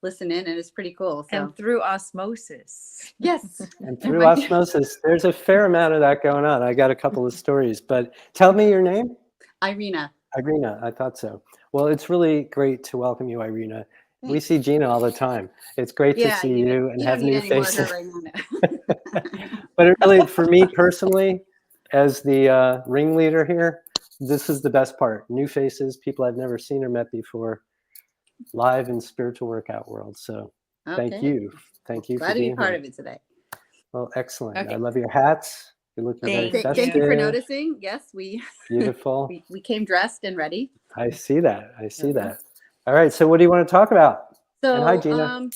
S6: listen in, and it's pretty cool. So.
S7: And through osmosis.
S6: Yes.
S2: And through osmosis, there's a fair amount of that going on. I got a couple of stories, but tell me your name.
S6: Irina.
S2: Irina, I thought so. Well, it's really great to welcome you, Irina. Thanks. We see Gina all the time. It's great to see you and have new faces. But it really, for me personally, as the ringleader here, this is the best part. New faces, people I've never seen or met before, live in spiritual workout world. So thank you. Thank you
S6: Glad to be part of it today.
S2: Well, excellent. I love your hats. You're looking very festive.
S6: Thank you for noticing. Yes,
S2: beautiful.
S6: we came dressed and ready.
S2: I see that. That. All right. So what do you want to talk about?
S6: So,
S2: and hi, Gina.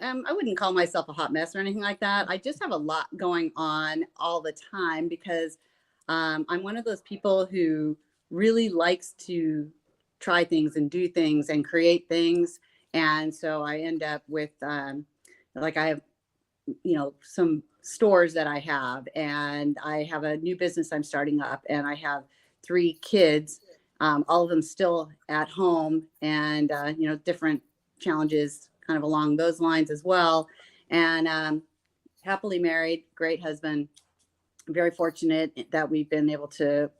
S6: I wouldn't call myself a hot mess or anything like that. I just have a lot going on all the time because I'm one of those people who really likes to try things and do things and create things. And so I end up with I have some stores that I have, and I have a new business I'm starting up, and I have 3 kids, all of them still at home, and different challenges kind of along those lines as well. And happily married, great husband, very fortunate that we've been able to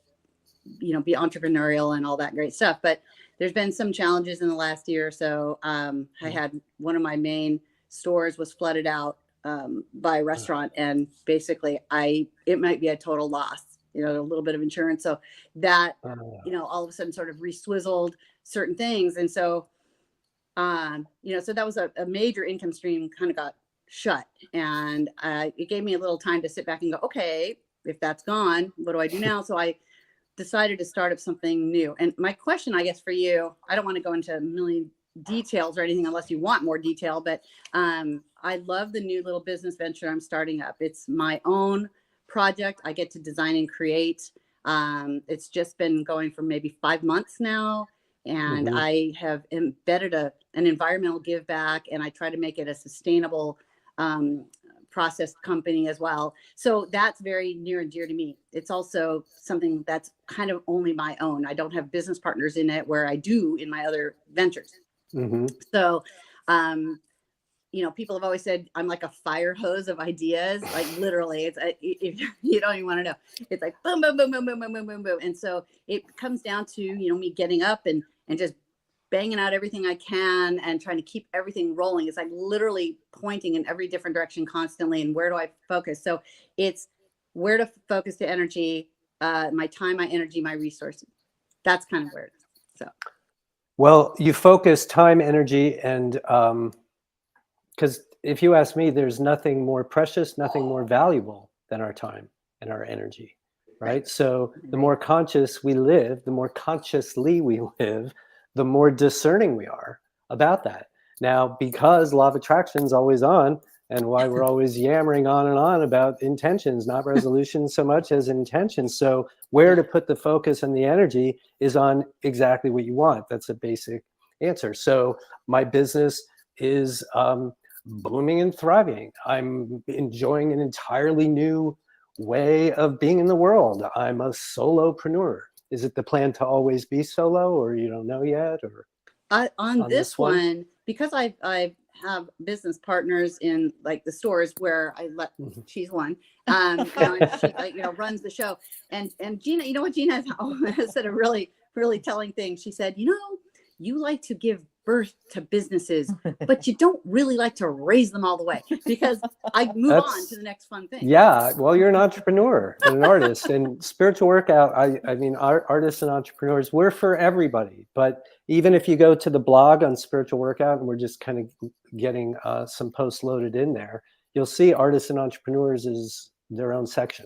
S6: be entrepreneurial and all that great stuff. But there's been some challenges in the last year or so. I had one of my main stores was flooded out by a restaurant, and basically it might be a total loss, a little bit of insurance. So that, all of a sudden sort of re-swizzled certain things. And so, so that was a major income stream kind of got shut. And it gave me a little time to sit back and go, okay, if that's gone, what do I do now? So I decided to start up something new. And my question, I guess, for you, I don't want to go into a million details or anything unless you want more detail, but I love the new little business venture I'm starting up. It's my own project. I get to design and create. It's just been going for maybe 5 months now. And I have embedded an environmental give back, and I try to make it a sustainable process company as well. So that's very near and dear to me. It's also something that's kind of only my own. I don't have business partners in it where I do in my other ventures. So, people have always said I'm like a fire hose of ideas. Like literally, it's if you don't even want to know, it's like boom, boom, boom, boom, boom, boom, boom, boom, boom. And so it comes down to me getting up and just banging out everything I can and trying to keep everything rolling. It's like literally pointing in every different direction constantly. And where do I focus? So it's where to focus the energy, my time, my energy, my resources. That's kind of where it is. So.
S2: Well, you focus time, energy, and because if you ask me, there's nothing more precious, nothing more valuable than our time and our energy, right? So the more conscious we live, the more consciously we live, the more discerning we are about that. Now, because law of attraction is always on, and why we're always yammering on and on about intentions, not resolutions so much as intentions. So where to put the focus and the energy is on exactly what you want. That's a basic answer. So my business is booming and thriving. I'm enjoying an entirely new way of being in the world. I'm a solopreneur. Is it the plan to always be solo, or you don't know yet? Or
S6: on this one, because I have business partners in like the stores where I let she's one, and she runs the show. And Gina, what Gina has said a really, really telling thing. She said, you like to give birth to businesses, but you don't really like to raise them all the way, because I move on to the next fun thing.
S2: Yeah, well, you're an entrepreneur and an artist, and spiritual workout. I mean, artists and entrepreneurs, we're for everybody. But even if you go to the blog on spiritual workout, and we're just kind of getting some posts loaded in there, you'll see artists and entrepreneurs is their own section,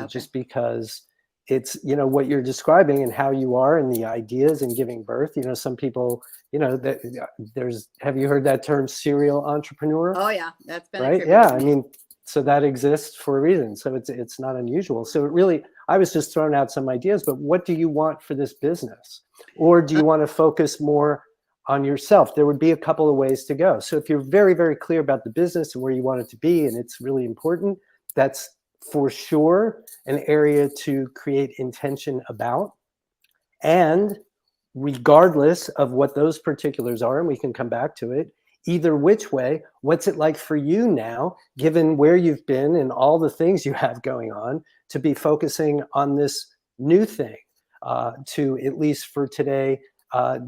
S2: just because it's, what you're describing and how you are and the ideas and giving birth. Some people, have you heard that term, serial entrepreneur?
S6: Oh yeah, that's been
S2: right. Yeah, I mean, so that exists for a reason. So it's not unusual. So it really, I was just throwing out some ideas, but what do you want for this business? Or do you want to focus more on yourself? There would be a couple of ways to go. So if you're very, very clear about the business and where you want it to be, and it's really important, that's for sure an area to create intention about. And regardless of what those particulars are, and we can come back to it, either which way, what's it like for you now, given where you've been and all the things you have going on, to be focusing on this new thing, to, at least for today,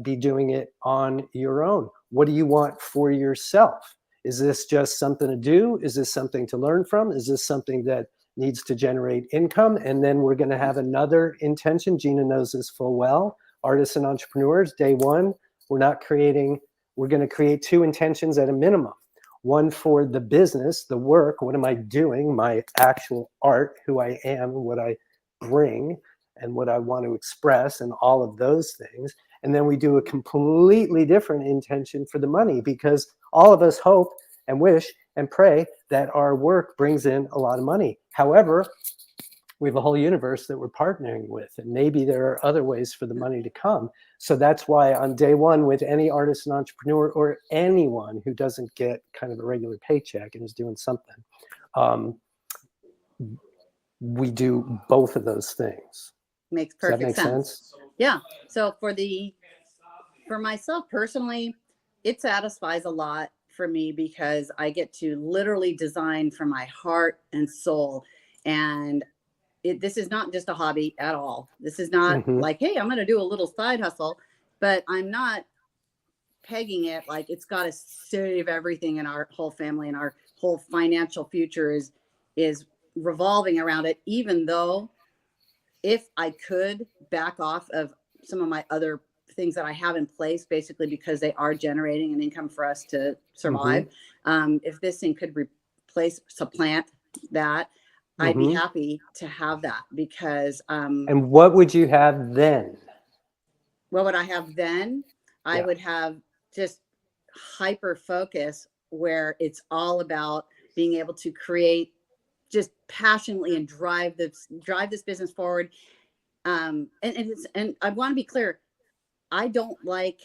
S2: be doing it on your own? What do you want for yourself? Is this just something to do? Is this something to learn from? Is this something that needs to generate income? And then we're going to have another intention. Gina knows this full well. Artists and entrepreneurs, day one, we're going to create 2 intentions at a minimum. One for the business, the work, what am I doing, my actual art, who I am, what I bring, and what I want to express, and all of those things. And then we do a completely different intention for the money, because all of us hope and wish and pray that our work brings in a lot of money. However, we have a whole universe that we're partnering with, and maybe there are other ways for the money to come. So that's why on day one, with any artist and entrepreneur or anyone who doesn't get kind of a regular paycheck and is doing something, we do both of those things.
S6: Makes
S2: Does that
S6: perfect
S2: make
S6: sense. Yeah. So for myself personally, it satisfies a lot for me because I get to literally design from my heart and soul. And this is not just a hobby at all. This is not like, hey, I'm going to do a little side hustle, but I'm not pegging it like it's got to save everything in our whole family, and our whole financial future is revolving around it. Even though if I could back off of some of my other things that I have in place, basically because they are generating an income for us to survive. If this thing could supplant that, I'd be happy to have that because.
S2: And what would you have then?
S6: What would I have then? I would have just hyper focus where it's all about being able to create just passionately and drive this business forward. And I want to be clear. I don't want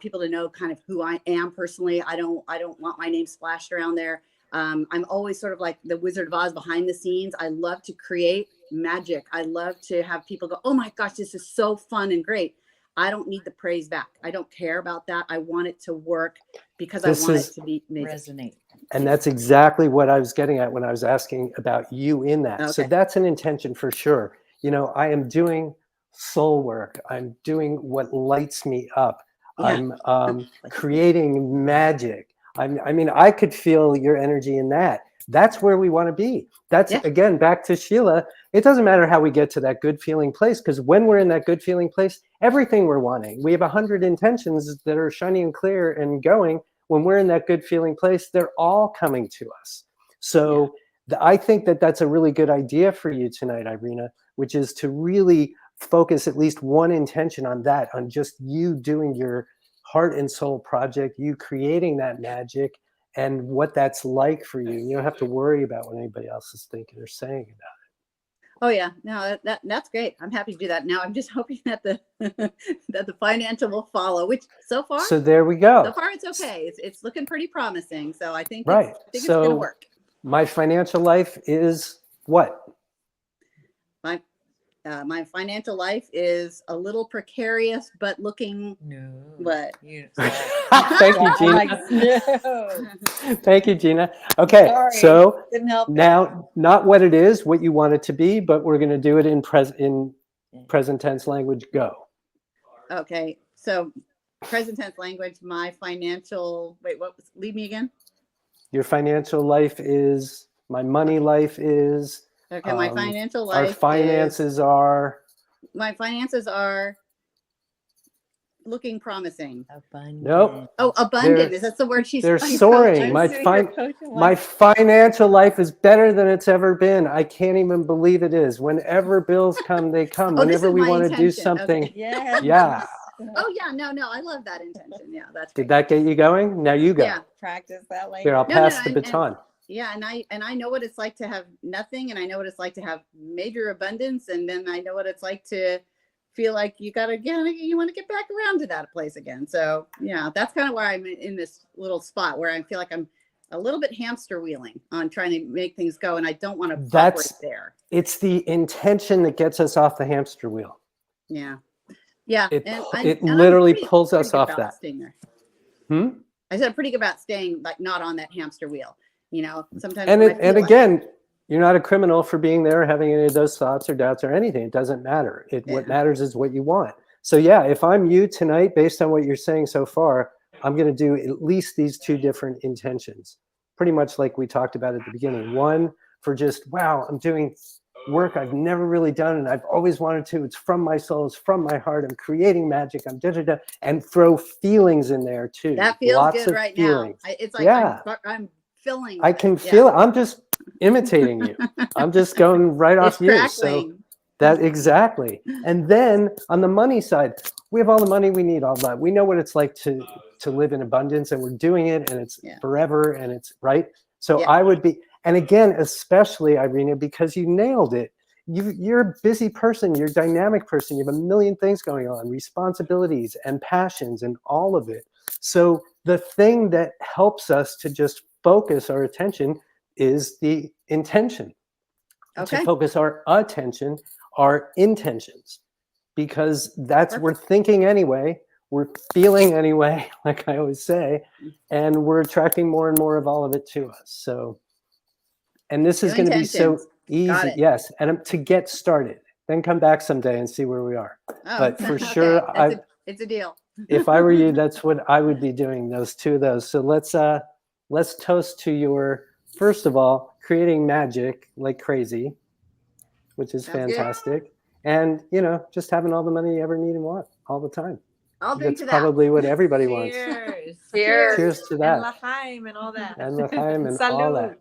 S6: people to know kind of who I am personally. I don't want my name splashed around there. I'm always sort of like the Wizard of Oz behind the scenes. I love to create magic. I love to have people go, oh my gosh, this is so fun and great. I don't need the praise back. I don't care about that. I want it to work because I want it to be
S7: resonate.
S2: And that's exactly what I was getting at when I was asking about you in that. Okay. So that's an intention for sure. You know, I am doing soul work. I'm doing what lights me up. Yeah. I'm creating magic. I mean, I could feel your energy in that. That's where we want to be. That's, again, back to Sheila. It doesn't matter how we get to that good feeling place, because when we're in that good feeling place, everything we're wanting, we have 100 intentions that are shiny and clear and going. When we're in that good feeling place, they're all coming to us. So I think that that's a really good idea for you tonight, Irina, which is to really focus at least one intention on that, on just you doing your heart and soul project, you creating that magic, and what that's like for you. You don't have to worry about what anybody else is thinking or saying about it.
S6: Oh yeah, no, that's great. I'm happy to do that. Now I'm just hoping that the that the financial will follow, which so far.
S2: So there we go.
S6: So far it's okay. It's looking pretty promising. So I think
S2: right.
S6: It's going to work.
S2: My financial life is what?
S6: My financial life is a little precarious, but looking.
S7: No.
S6: What?
S2: Thank you, Gina. Thank you, Gina. Okay, sorry. So now, not what it is, what you want it to be, but we're going to do it in present tense language. Go.
S6: Okay, so present tense language. My financial. Wait, what? Leave me again.
S2: Your financial life is. My money life is.
S6: Okay, my financial life.
S2: Our finances are.
S6: My finances are looking promising.
S7: Abundant.
S2: Nope.
S6: Oh, abundant. That's the word she's.
S2: They're soaring. My financial life is better than it's ever been. I can't even believe it is. Whenever bills come, they come. Whenever we want to do something.
S6: Okay. Yeah.
S2: Yeah.
S6: Oh yeah, no, I love that intention. Yeah, that's.
S2: Did that get you going? Now you go.
S6: Yeah,
S7: practice that language.
S2: Here, I'll pass the baton.
S6: Yeah, and I know what it's like to have nothing, and I know what it's like to have major abundance, and then I know what it's like to feel like you want to get back around to that place again. So yeah, that's kind of why I'm in this little spot where I feel like I'm a little bit hamster wheeling on trying to make things go, and I don't want to stop right there.
S2: It's the intention that gets us off the hamster wheel.
S6: Yeah, yeah.
S2: It literally pulls us off that.
S6: I said I'm pretty good about staying like not on that hamster wheel. You know, sometimes.
S2: And again, you're not a criminal for being there, having any of those thoughts or doubts or anything. It doesn't matter. What matters is what you want. So yeah, if I'm you tonight, based on what you're saying so far, I'm going to do at least these two different intentions, pretty much like we talked about at the beginning. One for just, wow, I'm doing work I've never really done and I've always wanted to. It's from my soul. It's from my heart. I'm creating magic. I'm da-da-da. And throw feelings in there too.
S6: That feels
S2: Lots
S6: good right
S2: feelings.
S6: Now. It's like I'm feeling.
S2: I can feel it. I'm just imitating you. I'm just going right off you.
S6: Crackling.
S2: So that exactly. And then on the money side, we have all the money we need, all that. We know what it's like to live in abundance, and we're doing it, and it's forever, and it's right. So I would be, And again, especially, Irina, because you nailed it. You're a busy person. You're a dynamic person. You have a million things going on, responsibilities and passions and all of it. So the thing that helps us to just focus our attention is the intention.
S6: Okay.
S2: To focus our attention, our intentions, because that's we're thinking anyway, we're feeling anyway, like I always say, and we're attracting more and more of all of it to us. So, and this is going to be so easy. Yes, and to get started, then come back someday and see where we are.
S6: Oh,
S2: but for
S6: okay.
S2: sure,
S6: it's a deal.
S2: If I were you, that's what I would be doing. Those two of those. So let's toast to your, first of all, creating magic like crazy, which is fantastic. And, you know, just having all the money you ever need and want all the time.
S6: I'll drink to that.
S2: That's probably what everybody wants.
S7: Cheers.
S2: Cheers to that.
S7: And L'chaim and all that.
S2: And L'chaim and
S7: Salud.
S2: all that.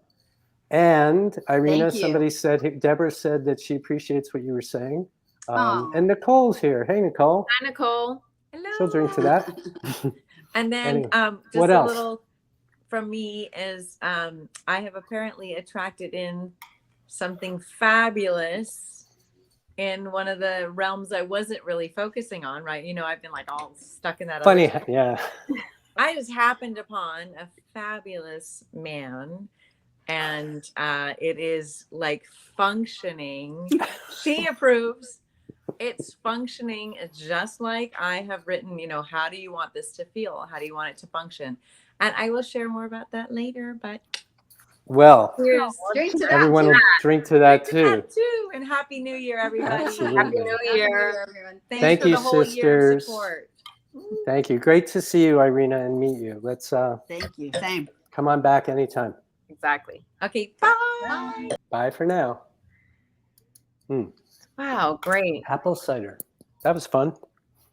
S2: And Irina,
S6: Thank you.
S2: somebody said, Deborah said that she appreciates what you were saying. And Nicole's here. Hey, Nicole.
S1: Hi, Nicole.
S7: Hello.
S2: She'll drink to that.
S7: And then
S2: Anyway,
S7: just
S2: what
S7: a
S2: else?
S7: little from me is I have apparently attracted in something fabulous in one of the realms I wasn't really focusing on, right? You know, I've been like all stuck in that.
S2: Funny,
S7: other
S2: yeah.
S7: I just happened upon a fabulous man, and it is like functioning. She approves. It's functioning just like I have written, you know, how do you want this to feel? How do you want it to function? And I will share more about that later, but
S2: well,
S6: Drink to that
S2: everyone
S6: too.
S2: will drink to that too.
S7: That too. And Happy New Year, everybody.
S2: Absolutely.
S1: Happy New Year.
S6: Everyone.
S2: Thank
S7: for
S2: you,
S7: the whole year of
S2: sisters.
S7: support.
S2: Thank you. Great to see you, Irina, and meet you. Let's
S6: Thank you. Same.
S2: come on back anytime.
S1: Exactly.
S7: Okay, bye.
S2: Bye for now.
S1: Wow, great.
S2: Apple cider. That was fun.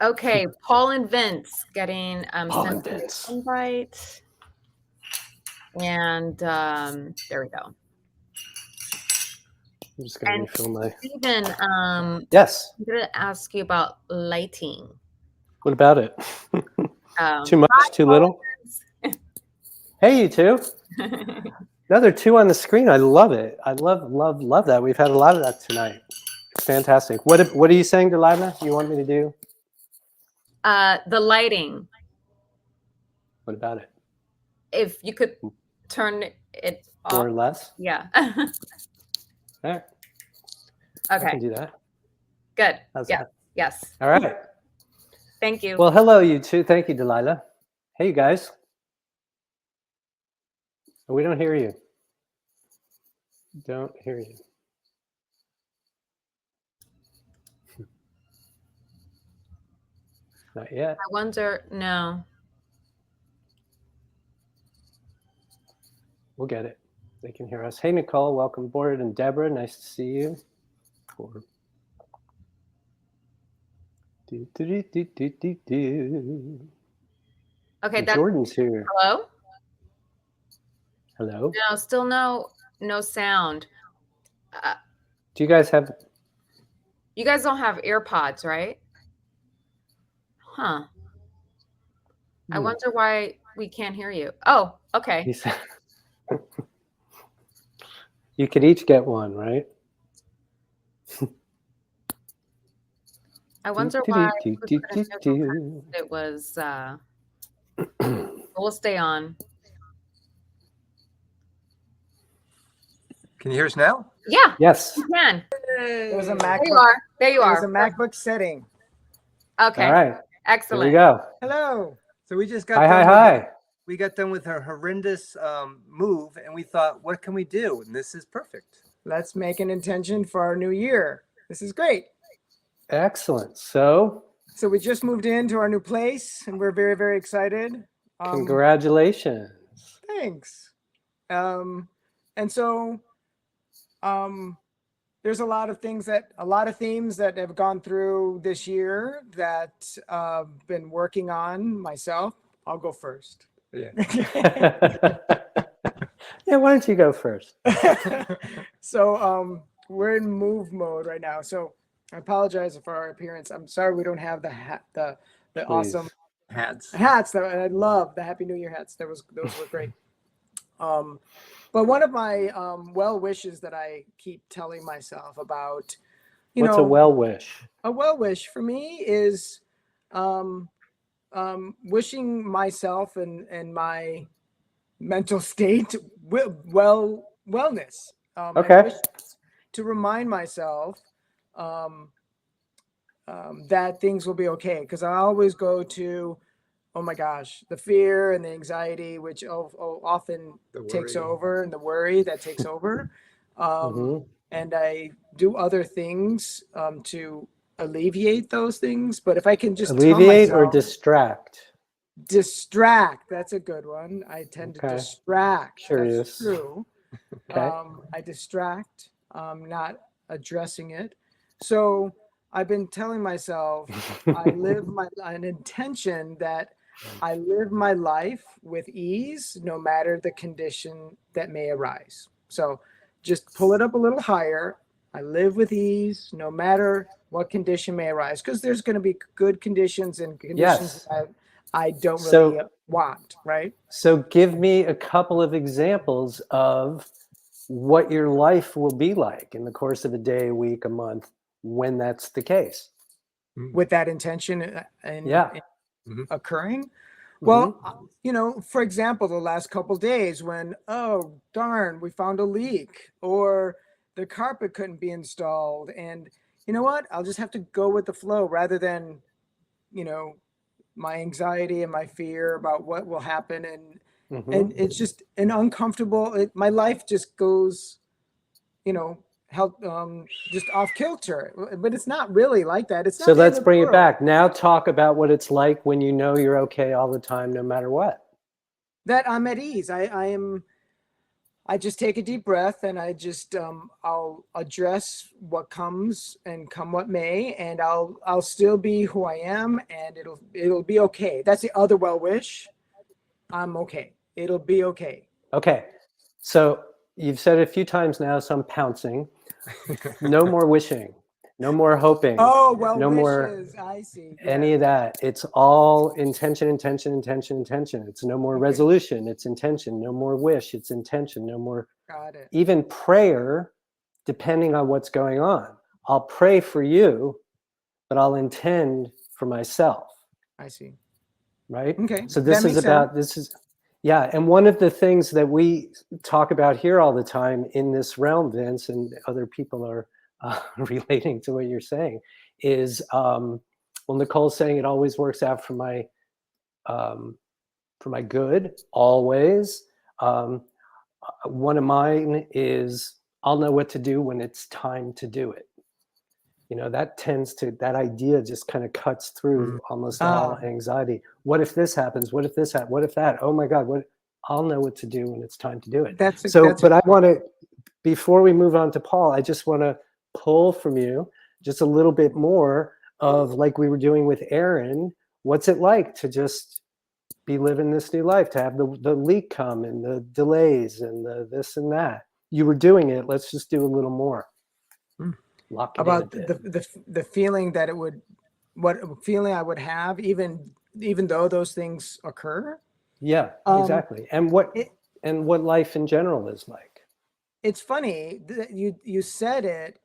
S1: Okay, Paul and Vince getting
S2: Paul and
S1: sent an
S2: Vince.
S1: invite. And there we go.
S2: I'm just going to
S1: And
S2: refill my.
S1: Stephen,
S2: Yes.
S1: I'm going to ask you about lighting.
S2: What about it? Too much? Too little? Hey, you two. Another two on the screen. I love it. I love that. We've had a lot of that tonight. Fantastic. What are you saying, Delilah? You want me to do?
S1: The lighting.
S2: What about it?
S1: If you could turn it off.
S2: More or less?
S1: Yeah.
S2: All right. I
S1: Okay.
S2: can do that.
S1: Good.
S2: How's
S1: Yeah.
S2: that?
S1: Yes.
S2: All right.
S1: Thank you.
S2: Well, hello, you two. Thank you, Delilah. Hey, you guys. We don't hear you. Don't hear you. Not yet.
S1: I wonder. No.
S2: We'll get it. They can hear us. Hey, Nicole, welcome aboard. And Deborah, nice to see you.
S1: Okay. That's
S2: Jordan's here.
S1: hello.
S2: Hello.
S1: No, still no sound.
S2: Do you guys have?
S1: You guys don't have AirPods, right? Huh. I wonder why we can't hear you. Oh, okay.
S2: You could each get one, right?
S1: I wonder why we couldn't hear them. It was. We'll stay on.
S8: Can you hear us now?
S1: Yeah.
S2: Yes.
S1: You can.
S9: It was a
S1: There you
S9: MacBook.
S1: are. There you
S9: It was
S1: are.
S9: a MacBook setting.
S1: Okay.
S2: All right.
S1: Excellent.
S2: Here we go.
S9: Hello.
S8: So we just got
S2: Hi.
S8: we got done with a horrendous move, and we thought, what can we do? And this is perfect.
S9: Let's make an intention for our new year. This is great.
S2: Excellent. So,
S9: So we just moved into our new place, and we're very, very excited.
S2: congratulations.
S9: Thanks. And so there's a lot of themes that have gone through this year that I've been working on myself. I'll go first.
S8: Yeah.
S2: Yeah, why don't you go first?
S9: So we're in move mode right now. So I apologize for our appearance. I'm sorry we don't have the awesome
S8: Hats.
S9: hats that I love, the Happy New Year hats. Those were great. But one of my well wishes that I keep telling myself about,
S2: What's a well wish?
S9: A well wish for me is wishing myself and my mental state wellness.
S2: Okay.
S9: And wish to remind myself that things will be okay. Because I always go to, oh my gosh, the fear and the anxiety, which often takes over, and the worry that takes over. And I do other things to alleviate those things. But if I can just
S2: alleviate
S9: tell myself,
S2: or distract?
S9: Distract. That's a good one. I tend to distract.
S2: Curious.
S9: That's true.
S2: Okay.
S9: I distract, not addressing it. So I've been telling myself I live an intention that I live my life with ease, no matter the condition that may arise. So just pull it up a little higher. I live with ease, no matter what condition may arise, because there's going to be good conditions and conditions that I don't really want, right?
S2: So give me a couple of examples of what your life will be like in the course of a day, a week, a month, when that's the case.
S9: With that intention occurring. Well, for example, the last couple of days when, oh, darn, we found a leak, or the carpet couldn't be installed. And you know what? I'll just have to go with the flow rather than, my anxiety and my fear about what will happen. And it's just an uncomfortable, my life just goes, just off kilter, but it's not really like that. It's not.
S2: So let's bring it back. Now talk about what it's like when you know you're okay all the time, no matter what.
S9: That I'm at ease. I just take a deep breath and I just, I'll address what comes and come what may, and I'll still be who I am, and it'll be okay. That's the other well wish. I'm okay. It'll be okay.
S2: Okay. So you've said it a few times now, so I'm pouncing. No more wishing. No more hoping.
S9: Oh, well,
S2: no
S9: wishes.
S2: more
S9: I see.
S2: Any of that. It's all intention, intention, intention, intention. It's no more resolution. It's intention. No more wish. It's intention. No more.
S9: Got it.
S2: Even prayer, depending on what's going on. I'll pray for you, but I'll intend for myself.
S9: I see.
S2: Right?
S9: Okay.
S2: So this is about, yeah. And one of the things that we talk about here all the time in this realm, Vince, and other people are relating to what you're saying, is, well, Nicole's saying it always works out for my good, always. One of mine is, I'll know what to do when it's time to do it. That idea just kind of cuts through almost all anxiety. What if this happens? What if this happens? What if that? Oh my God, I'll know what to do when it's time to do it. But I want to, before we move on to Paul, I just want to pull from you just a little bit more of, like we were doing with Aaron, what's it like to just be living this new life, to have the leak come and the delays and the this and that. You were doing it. Let's just do a little more.
S9: About the feeling that what feeling I would have, even though those things occur.
S2: Yeah, exactly. And what life in general is like.
S9: It's funny that you said it.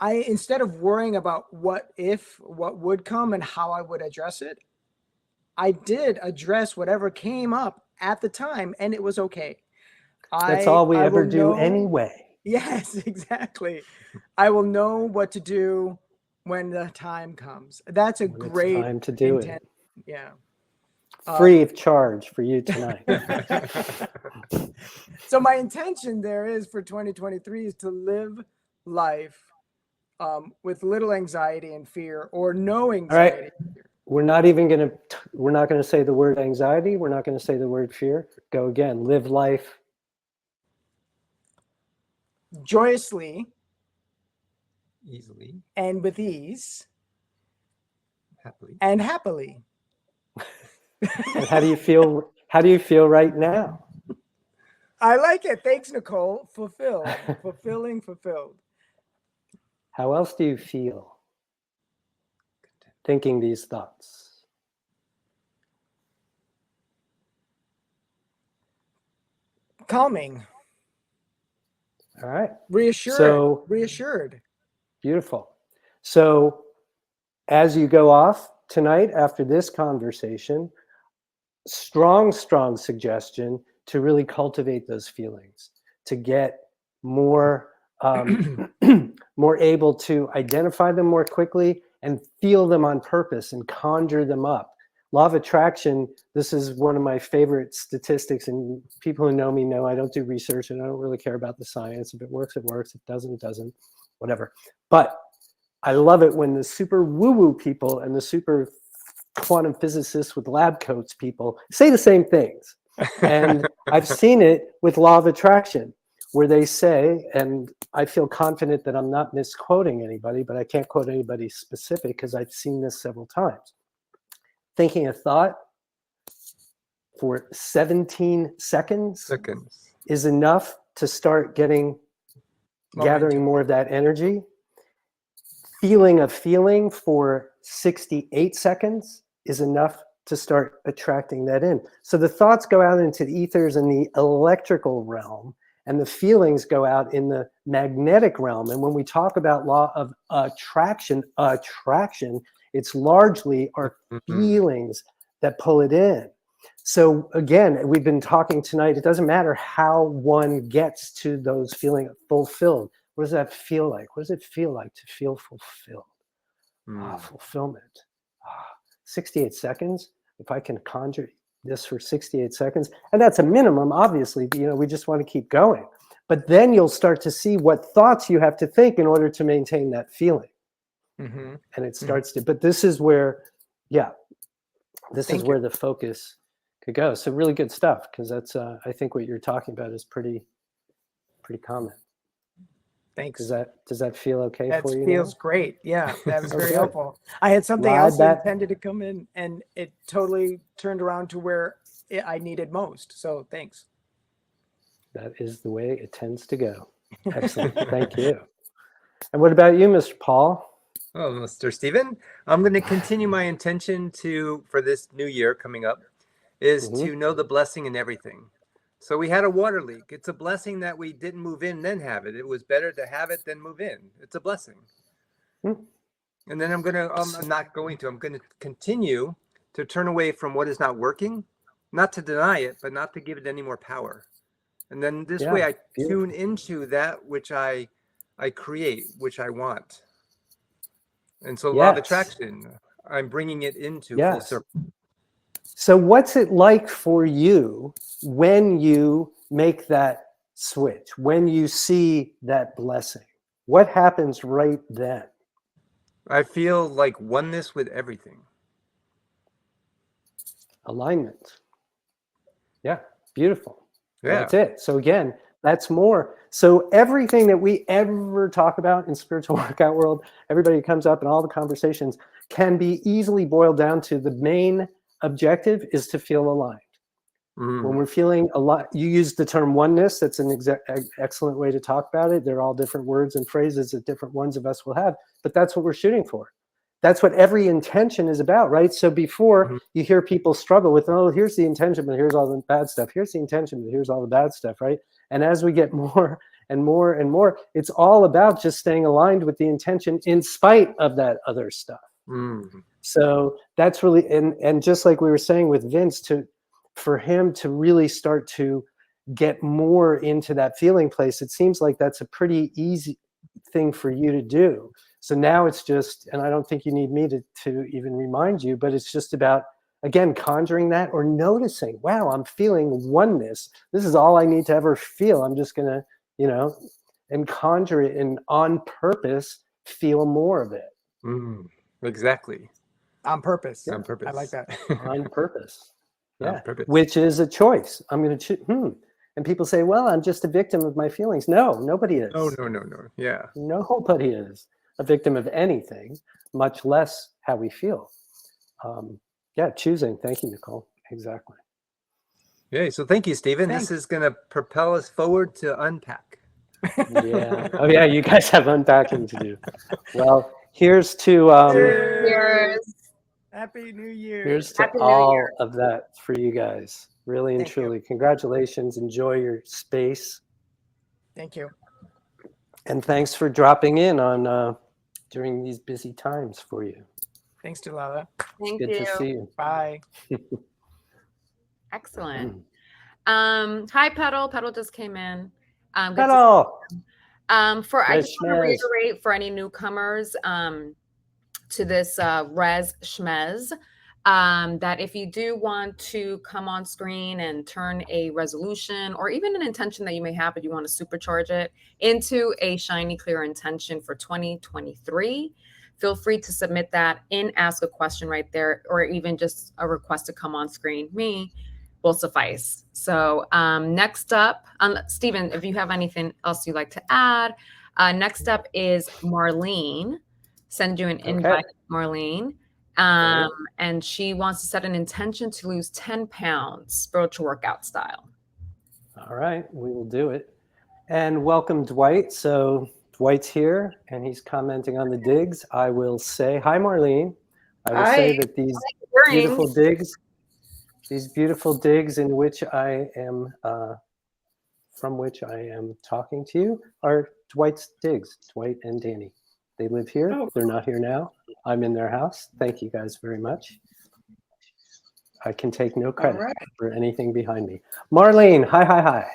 S9: Instead of worrying about what would come and how I would address it, I did address whatever came up at the time, and it was okay.
S2: That's all we ever do anyway.
S9: Yes, exactly. I will know what to do when the time comes. That's a great
S2: time to do it.
S9: Yeah.
S2: Free of charge for you tonight.
S9: So my intention there is for 2023 is to live life with little anxiety and fear, or no anxiety.
S2: All right. We're not going to say the word anxiety. We're not going to say the word fear. Go again. Live life
S9: joyously,
S8: easily,
S9: and with ease,
S8: happily.
S9: And happily.
S2: And how do you feel? How do you feel right now?
S9: I like it. Thanks, Nicole. Fulfilled. Fulfilled.
S2: How else do you feel thinking these thoughts?
S9: Calming.
S2: All right.
S9: Reassured.
S2: Beautiful. So as you go off tonight after this conversation, strong suggestion to really cultivate those feelings, to get more more able to identify them more quickly and feel them on purpose and conjure them up. Law of attraction, this is one of my favorite statistics, and people who know me know I don't do research and I don't really care about the science. If it works, it works. If it doesn't, it doesn't, whatever. But I love it when the super woo-woo people and the super quantum physicists with lab coats people say the same things. And I've seen it with law of attraction, where they say, and I feel confident that I'm not misquoting anybody, but I can't quote anybody specific because I've seen this several times. Thinking a thought for 17 seconds is enough to start gathering more of that energy. Feeling a feeling for 68 seconds is enough to start attracting that in. So the thoughts go out into the ethers in the electrical realm, and the feelings go out in the magnetic realm. And when we talk about law of attraction, it's largely our feelings that pull it in. So again, we've been talking tonight, it doesn't matter how one gets to those feeling fulfilled. What does that feel like? What does it feel like to feel fulfilled? Fulfillment. 68 seconds. If I can conjure this for 68 seconds, and that's a minimum, obviously, we just want to keep going. But then you'll start to see what thoughts you have to think in order to maintain that feeling. And it starts to, but this is where, this is where the focus could go. So really good stuff, because that's, I think what you're talking about is pretty common.
S9: Thanks.
S2: Does that feel okay for you?
S9: That feels great. Yeah, that was very helpful. I had something else that intended to come in, and it totally turned around to where I needed most. So thanks.
S2: That is the way it tends to go. Excellent. Thank you. And what about you, Mr. Paul?
S8: Oh, Mr. Stephen, I'm going to continue my intention for this new year coming up is to know the blessing in everything. So we had a water leak. It's a blessing that we didn't move in, then have it. It was better to have it than move in. It's a blessing. And then I'm going to continue to turn away from what is not working, not to deny it, but not to give it any more power. And then this way I tune into that which I create, which I want. And so law of attraction, I'm bringing it into full circle.
S2: So what's it like for you when you make that switch, when you see that blessing? What happens right then?
S8: I feel like oneness with everything.
S2: Alignment. Yeah, beautiful.
S8: Yeah.
S2: That's it. So again, that's more. So everything that we ever talk about in spiritual workout world, everybody comes up and all the conversations can be easily boiled down to the main objective is to feel aligned. When we're feeling aligned, you use the term oneness. That's an excellent way to talk about it. They're all different words and phrases that different ones of us will have, but that's what we're shooting for. That's what every intention is about, right? So before you hear people struggle with, oh, here's the intention, but here's all the bad stuff. Here's the intention, but here's all the bad stuff, right? And as we get more and more and more, it's all about just staying aligned with the intention in spite of that other stuff. So that's really, and just like we were saying with Vince, for him to really start to get more into that feeling place, it seems like that's a pretty easy thing for you to do. So now it's just, and I don't think you need me to even remind you, but it's just about, again, conjuring that or noticing, wow, I'm feeling oneness. This is all I need to ever feel. I'm just going to, and conjure it and on purpose, feel more of it.
S8: Exactly.
S9: On purpose.
S8: On purpose.
S9: I like that.
S2: On purpose. Yeah.
S8: On purpose.
S2: Which is a choice. I'm going to choose. And people say, well, I'm just a victim of my feelings. No, nobody is.
S8: No. Yeah.
S2: Nobody is a victim of anything, much less how we feel. Choosing. Thank you, Nicole. Exactly.
S8: Yeah. So thank you, Stephen.
S9: Thanks.
S8: This is going to propel us forward to unpack.
S2: Yeah. Oh, yeah. You guys have unpacking to do. Well, here's to
S1: Cheers.
S9: Happy New Year.
S2: here's to
S1: Happy New
S2: all
S1: Year.
S2: of that for you guys. Really and
S9: Thank you.
S2: truly. Congratulations. Enjoy your space.
S9: Thank you.
S2: And thanks for dropping in on during these busy times for you.
S9: Thanks, Delilah.
S1: Thank
S2: Good
S1: you.
S2: to see you.
S9: Bye.
S1: Excellent. Hi, Petal. Petal just came in. Good to
S2: Hello.
S1: I just want to
S2: SHMEZ.
S1: reiterate for any newcomers to this Res Shmez that if you do want to come on screen and turn a resolution or even an intention that you may have, but you want to supercharge it into a shiny, clear intention for 2023, feel free to submit that in Ask a Question right there, or even just a request to come on screen. Me will suffice. So next up, Stephen, if you have anything else you'd like to add, next up is Marlene. Send you an invite, Marlene. And she wants to set an intention to lose 10 pounds, spiritual workout style.
S2: All right, we will do it. And welcome, Dwight. So Dwight's here and he's commenting on the digs. I will say, hi, Marlene. I will say that these beautiful digs in which I am, from which I am talking to you are Dwight's digs, Dwight and Danny. They live here. Oh. They're not here now. I'm in their house. Thank you guys very much. I can take no credit for anything behind me. Marlene, hi, hi, hi.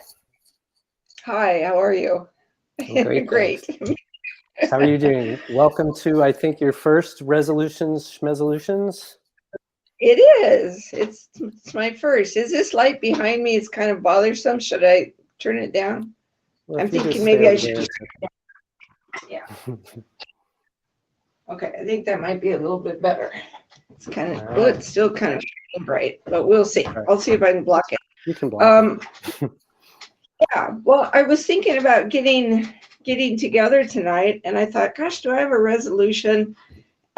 S10: Hi, how are you?
S2: Great.
S10: Great.
S2: How are you doing? Welcome to, I think, your first Resolutions, SHMEZOLUTIONS.
S10: It is. It's my first. Is this light behind me? It's kind of bothersome. Should I turn it down?
S2: Well,
S10: I'm thinking maybe I should. Yeah. Okay, I think that might be a little bit better. It's kind of, well, it's still kind of bright, but we'll see. I'll see if I can block it.
S2: You can block it.
S10: Yeah, well, I was thinking about getting together tonight, and I thought, gosh, do I have a resolution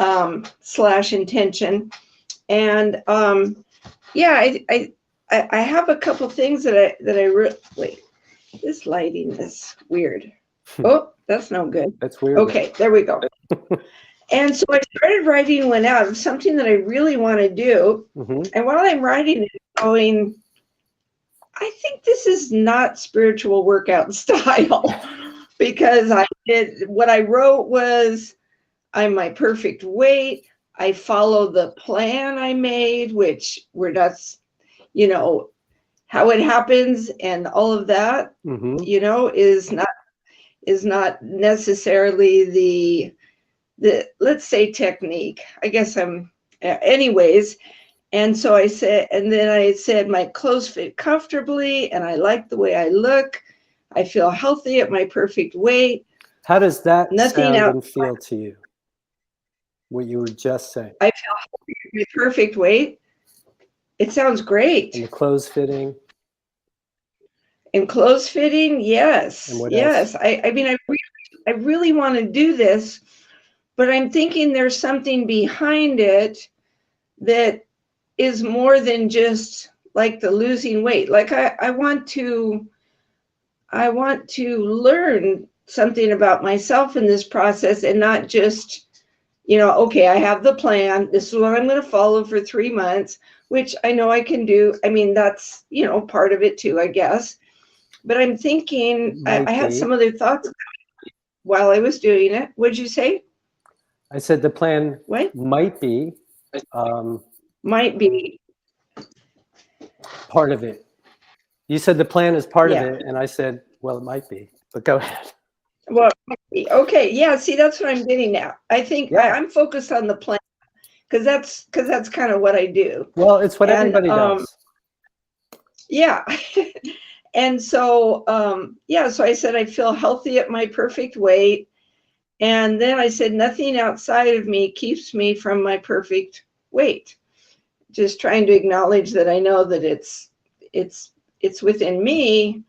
S10: / intention? And yeah, I have a couple things that I really, wait, this lighting is weird. Oh, that's no good.
S2: That's weird.
S10: Okay, there we go. And so I started writing one out of something that I really want to do. And while I'm writing it, going, I think this is not spiritual workout style, because what I wrote was, I'm my perfect weight. I follow the plan I made, that's, how it happens and all of that, is not necessarily the let's say technique. I guess anyways. And so I said, my clothes fit comfortably and I like the way I look. I feel healthy at my perfect weight.
S2: How does that sound and feel to you? What you were just saying.
S10: I feel healthy at my perfect weight. It sounds great.
S2: And the clothes fitting.
S10: And clothes fitting, yes.
S2: And what
S10: yes.
S2: else?
S10: I mean, I really want to do this, but I'm thinking there's something behind it that is more than just like the losing weight. Like I want to learn something about myself in this process, and not just, okay, I have the plan. This is what I'm going to follow for 3 months, which I know I can do. I mean, that's, part of it too, I guess. But I'm thinking, I had some other thoughts while I was doing it. What'd you say?
S2: I said the plan might be part of it. You said the plan is part of it, and I said, well, it might be, but go ahead.
S10: Well, okay, yeah. See, that's what I'm getting at. I think I'm focused on the plan because that's kind of what I do.
S2: Well, it's what everybody does.
S10: Yeah. And so, so I said, I feel healthy at my perfect weight. And then I said, nothing outside of me keeps me from my perfect weight. Just trying to acknowledge that I know that it's within me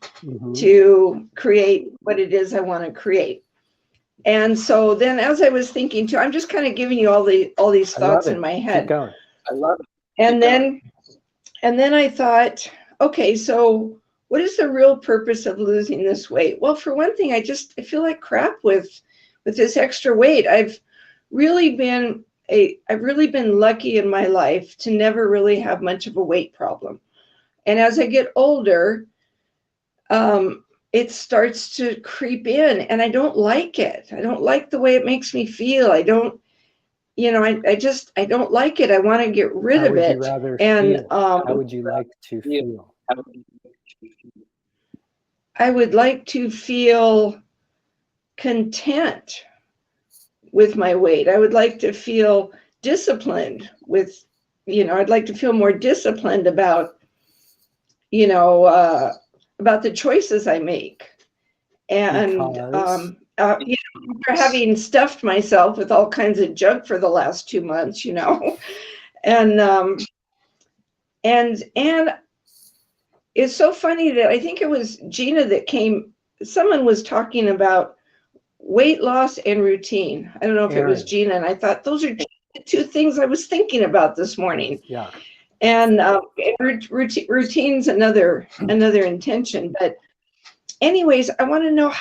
S10: to create what it is I want to create. And so then as I was thinking too, I'm just kind of giving you all these thoughts in my head.
S2: Keep going.
S10: I love it. And then I thought, okay, so what is the real purpose of losing this weight? Well, for one thing, I feel like crap with this extra weight. I've really been lucky in my life to never really have much of a weight problem. And as I get older, it starts to creep in, and I don't like it. I don't like the way it makes me feel. I don't, I don't like it. I want to get rid of it. And
S2: how would you like to feel?
S10: I would like to feel content with my weight. I would like to feel disciplined with, I'd like to feel more disciplined about, about the choices I make. And, after having stuffed myself with all kinds of junk for the last 2 months, and it's so funny that I think it was Gina that someone was talking about weight loss and routine. I don't know if it was Gina, and I thought those are two things I was thinking about this morning.
S2: Yeah.
S10: And routine's another intention. But anyways, I want to know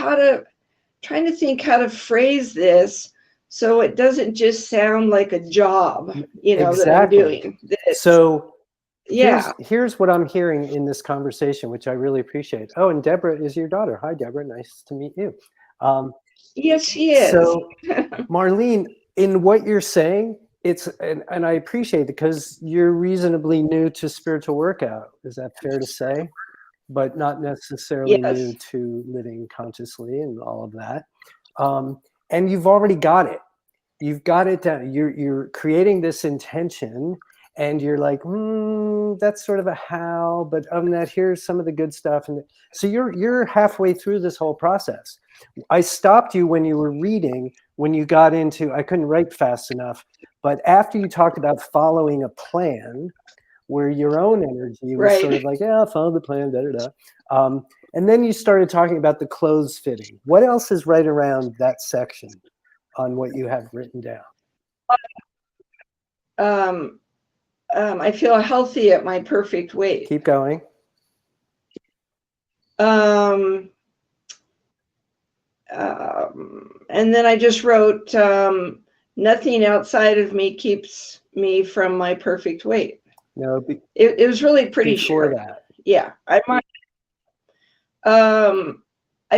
S10: trying to think how to phrase this so it doesn't just sound like a job, that I'm doing.
S2: So
S10: yeah.
S2: Here's what I'm hearing in this conversation, which I really appreciate. Oh, and Deborah is your daughter. Hi, Deborah. Nice to meet you.
S10: Yes, she is.
S2: So, Marlene, in what you're saying, and I appreciate it because you're reasonably new to spiritual workout. Is that fair to say? But not necessarily new to living consciously and all of that. And you've already got it. You've got it down. You're creating this intention. And you're like, that's sort of a how, but other than that, here's some of the good stuff. And so you're halfway through this whole process. I stopped you when you were reading, when you got into, I couldn't write fast enough, but after you talked about following a plan, where your own energy was sort of like, yeah, I'll follow the plan, and then you started talking about the clothes fitting. What else is right around that section on what you have written down?
S10: I feel healthy at my perfect weight.
S2: Keep going.
S10: And then I just wrote, nothing outside of me keeps me from my perfect weight.
S2: No,
S10: it was really pretty
S2: before
S10: short.
S2: That.
S10: Yeah, I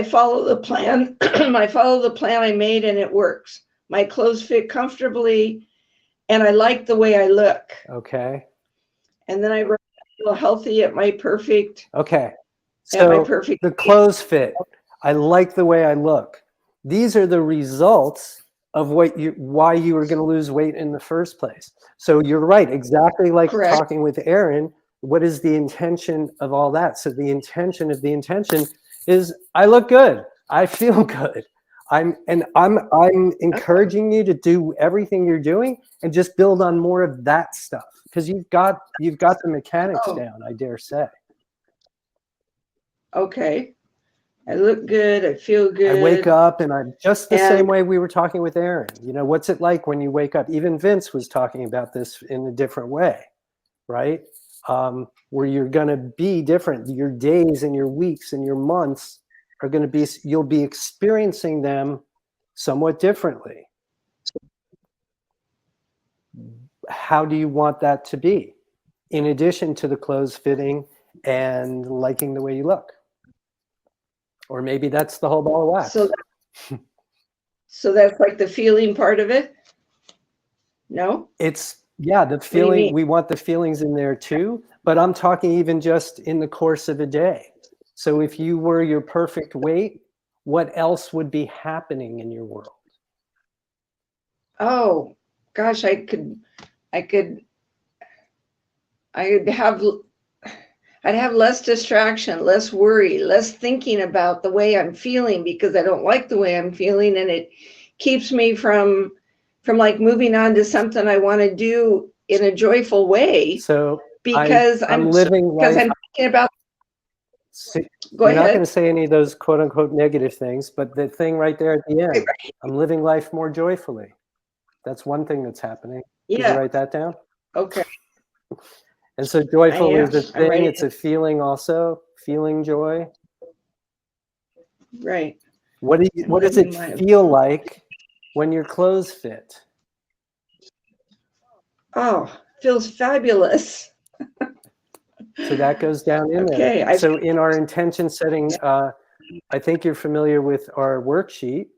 S10: follow the plan. I follow the plan I made, and it works. My clothes fit comfortably, and I like the way I look.
S2: Okay.
S10: And then I wrote, I feel healthy at my perfect.
S2: Okay. So the clothes fit. I like the way I look. These are the results of why you were going to lose weight in the first place. So you're right, exactly like talking with Aaron. What is the intention of all that? So the intention is I look good. I feel good. I'm encouraging you to do everything you're doing and just build on more of that stuff because you've got the mechanics down, I dare say.
S10: Okay. I look good. I feel good.
S2: I wake up and I'm just the same way we were talking with Aaron. What's it like when you wake up? Even Vince was talking about this in a different way, right? Where you're going to be different. Your days and your weeks and your months are going to be, you'll be experiencing them somewhat differently. How do you want that to be? In addition to the clothes fitting and liking the way you look. Or maybe that's the whole ball of wax.
S10: So that's like the feeling part of it? No?
S2: It's, yeah, the feeling, we want the feelings in there too, but I'm talking even just in the course of a day. So if you were your perfect weight, what else would be happening in your world?
S10: Oh, gosh, I'd have less distraction, less worry, less thinking about the way I'm feeling because I don't like the way I'm feeling, and it keeps me from like moving on to something I want to do in a joyful way.
S2: So
S10: because I'm thinking about.
S2: You're not going to say any of those quote unquote negative things, but the thing right there at the end, I'm living life more joyfully. That's one thing that's happening.
S10: Yeah.
S2: Did you write that down?
S10: Okay.
S2: And so joyful is a thing. It's a feeling also, feeling joy.
S10: Right.
S2: What does it feel like when your clothes fit?
S10: Oh, feels fabulous.
S2: So that goes down in
S10: Okay,
S2: there. So in our intention setting, I think you're familiar with our worksheet.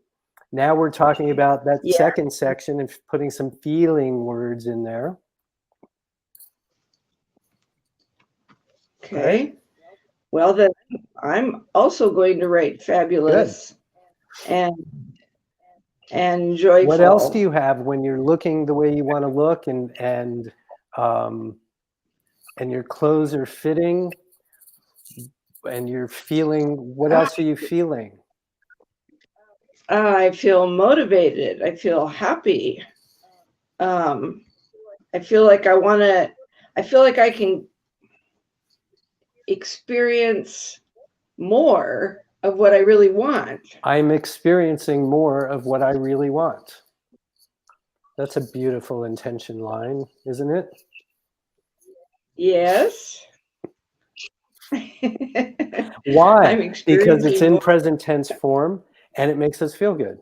S2: Now we're talking about that
S10: Yeah.
S2: second section and putting some feeling words in there.
S10: Okay.
S2: Right?
S10: Well, then I'm also going to write fabulous and joyful.
S2: What else do you have when you're looking the way you want to look and your clothes are fitting and you're feeling, what else are you feeling?
S10: I feel motivated. I feel happy. I feel like I feel like I can experience more of what I really want.
S2: I'm experiencing more of what I really want. That's a beautiful intention line, isn't it?
S10: Yes.
S2: Why?
S10: I'm
S2: Because it's in
S10: more.
S2: present tense form and it makes us feel good.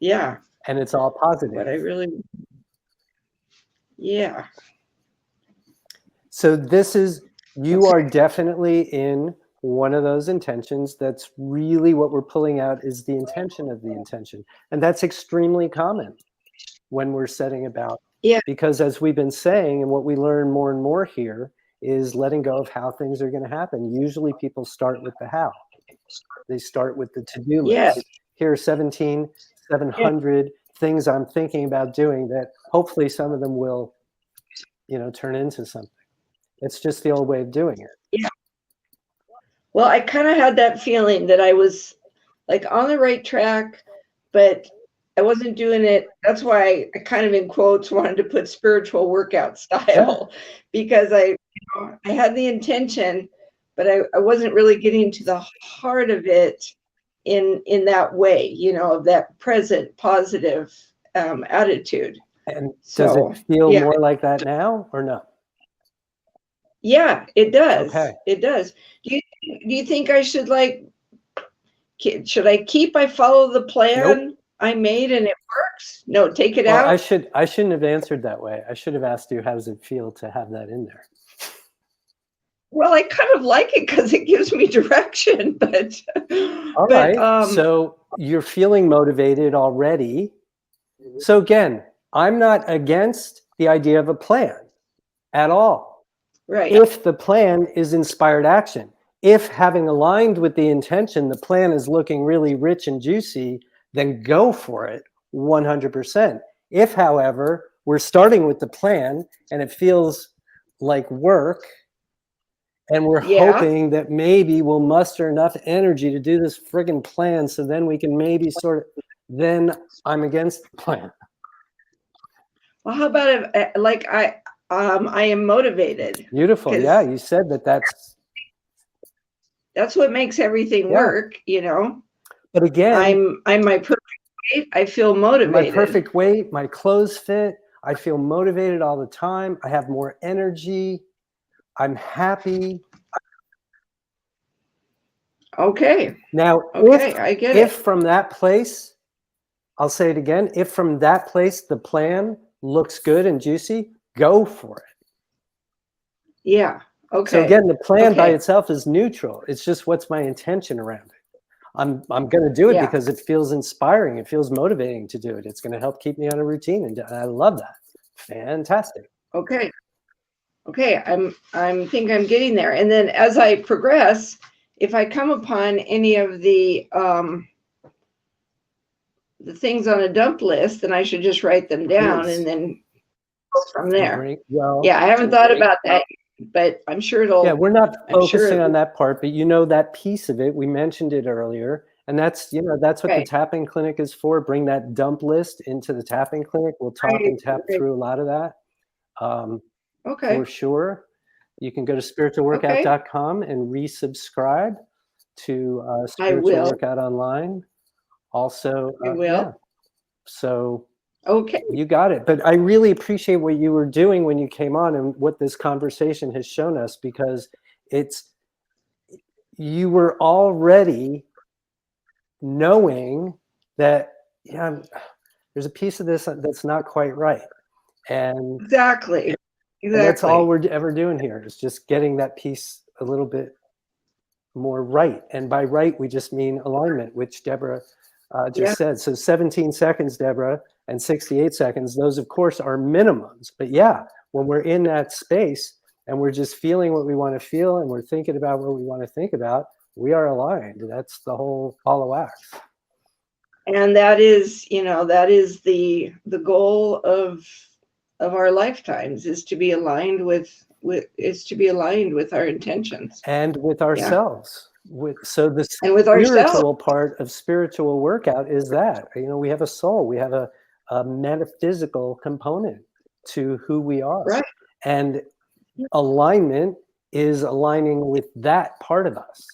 S10: Yeah.
S2: And it's all positive.
S10: What I really, yeah.
S2: So this is, you are definitely in one of those intentions. That's really what we're pulling out, is the intention of the intention. And that's extremely common when we're setting about.
S10: Yeah.
S2: Because as we've been saying, and what we learn more and more here, is letting go of how things are going to happen. Usually people start with the how. They start with the to-do list.
S10: Yes.
S2: Here are 17,700 things I'm thinking about doing that hopefully some of them will, turn into something. It's just the old way of doing it.
S10: Yeah. Well, I kind of had that feeling that I was like on the right track, but I wasn't doing it. That's why I kind of, in quotes, wanted to put spiritual workout style, because I had the intention, but I wasn't really getting to the heart of it in that way, of that present positive attitude.
S2: And does it feel more like that now or no?
S10: Yeah, it does.
S2: Okay.
S10: It does. Do you think I should should I I follow the plan I made and it works? No, take it out.
S2: I shouldn't have answered that way. I should have asked you, how does it feel to have that in there?
S10: Well, I kind of like it because it gives me direction, but
S2: all right. So you're feeling motivated already. So again, I'm not against the idea of a plan at all.
S10: Right.
S2: If the plan is inspired action, if having aligned with the intention, the plan is looking really rich and juicy, then go for it 100%. If, however, we're starting with the plan and it feels like work, and we're hoping that maybe we'll muster enough energy to do this friggin' plan, so then we can maybe then I'm against the plan.
S10: Well, how about if, I am motivated?
S2: Beautiful. Yeah, you said
S10: that's what makes everything work,
S2: But again,
S10: I'm my perfect weight. I feel motivated.
S2: My perfect weight, my clothes fit. I feel motivated all the time. I have more energy. I'm happy.
S10: Okay.
S2: Now,
S10: I get it.
S2: If from that place, I'll say it again, if from that place the plan looks good and juicy, go for it.
S10: Yeah. Okay.
S2: So again, the plan by itself is neutral. It's just what's my intention around it. I'm going to do it because it feels inspiring. It feels motivating to do it. It's going to help keep me on a routine, and I love that. Fantastic.
S10: Okay. I'm think I'm getting there. And then as I progress, if I come upon any of the things on a dump list, then I should just write them down and then go from there. I haven't thought about that, but I'm sure it'll.
S2: Yeah, we're not focusing on that part, but that piece of it, we mentioned it earlier. And that's, that's what the tapping clinic is for. Bring that dump list into the tapping clinic. We'll talk and tap through a lot of that. For sure. You can go to spiritualworkout.com and resubscribe to Spiritual Workout Online. Also,
S10: I will.
S2: Yeah. So you got it. But I really appreciate what you were doing when you came on and what this conversation has shown us, because you were already knowing that there's a piece of this that's not quite right. And
S10: exactly.
S2: And that's
S10: Exactly.
S2: all we're ever doing here is just getting that piece a little bit more right. And by right, we just mean alignment, which Deborah just said. So 17 seconds, Deborah, and 68 seconds, those of course are minimums. But yeah, when we're in that space and we're just feeling what we want to feel and we're thinking about what we want to think about, we are aligned. That's the whole ball of wax.
S10: And that is, that is the goal of our lifetimes, is to be aligned with our intentions
S2: and with ourselves. So the
S10: and with ourselves.
S2: spiritual part of spiritual workout is that, we have a soul, we have a metaphysical component to who we are.
S10: Right.
S2: And alignment is aligning with that part of us.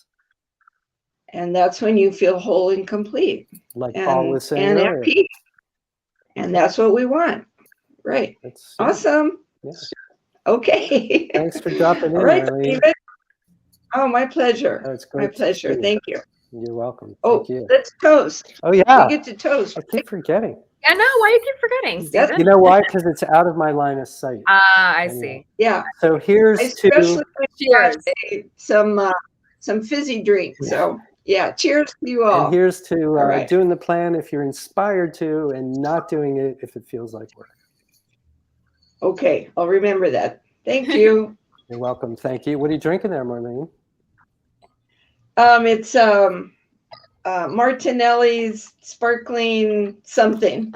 S10: And that's when you feel whole and complete.
S2: Like Paul was saying earlier.
S10: At peace. And that's what we want. Right. That's awesome.
S2: Yeah.
S10: Okay.
S2: Thanks for dropping in,
S10: All right,
S2: Marlene.
S10: David. Oh, my pleasure.
S2: That's great.
S10: My pleasure. Thank you.
S2: You're welcome.
S10: Oh,
S2: Thank you.
S10: let's toast.
S2: Oh, yeah.
S10: We get to toast.
S2: I keep forgetting.
S1: I know. Why you keep forgetting, Stephen?
S2: You know why? Because it's out of my line of sight.
S1: I see.
S10: Yeah.
S2: So here's
S10: especially
S2: to
S10: some fizzy drinks. Yeah. So yeah, cheers to you all.
S2: And here's to
S10: right.
S2: doing the plan if you're inspired to, and not doing it if it feels like work.
S10: Okay, I'll remember that. Thank you.
S2: You're welcome. Thank you. What are you drinking there, Marlene?
S10: It's Martinelli's sparkling something.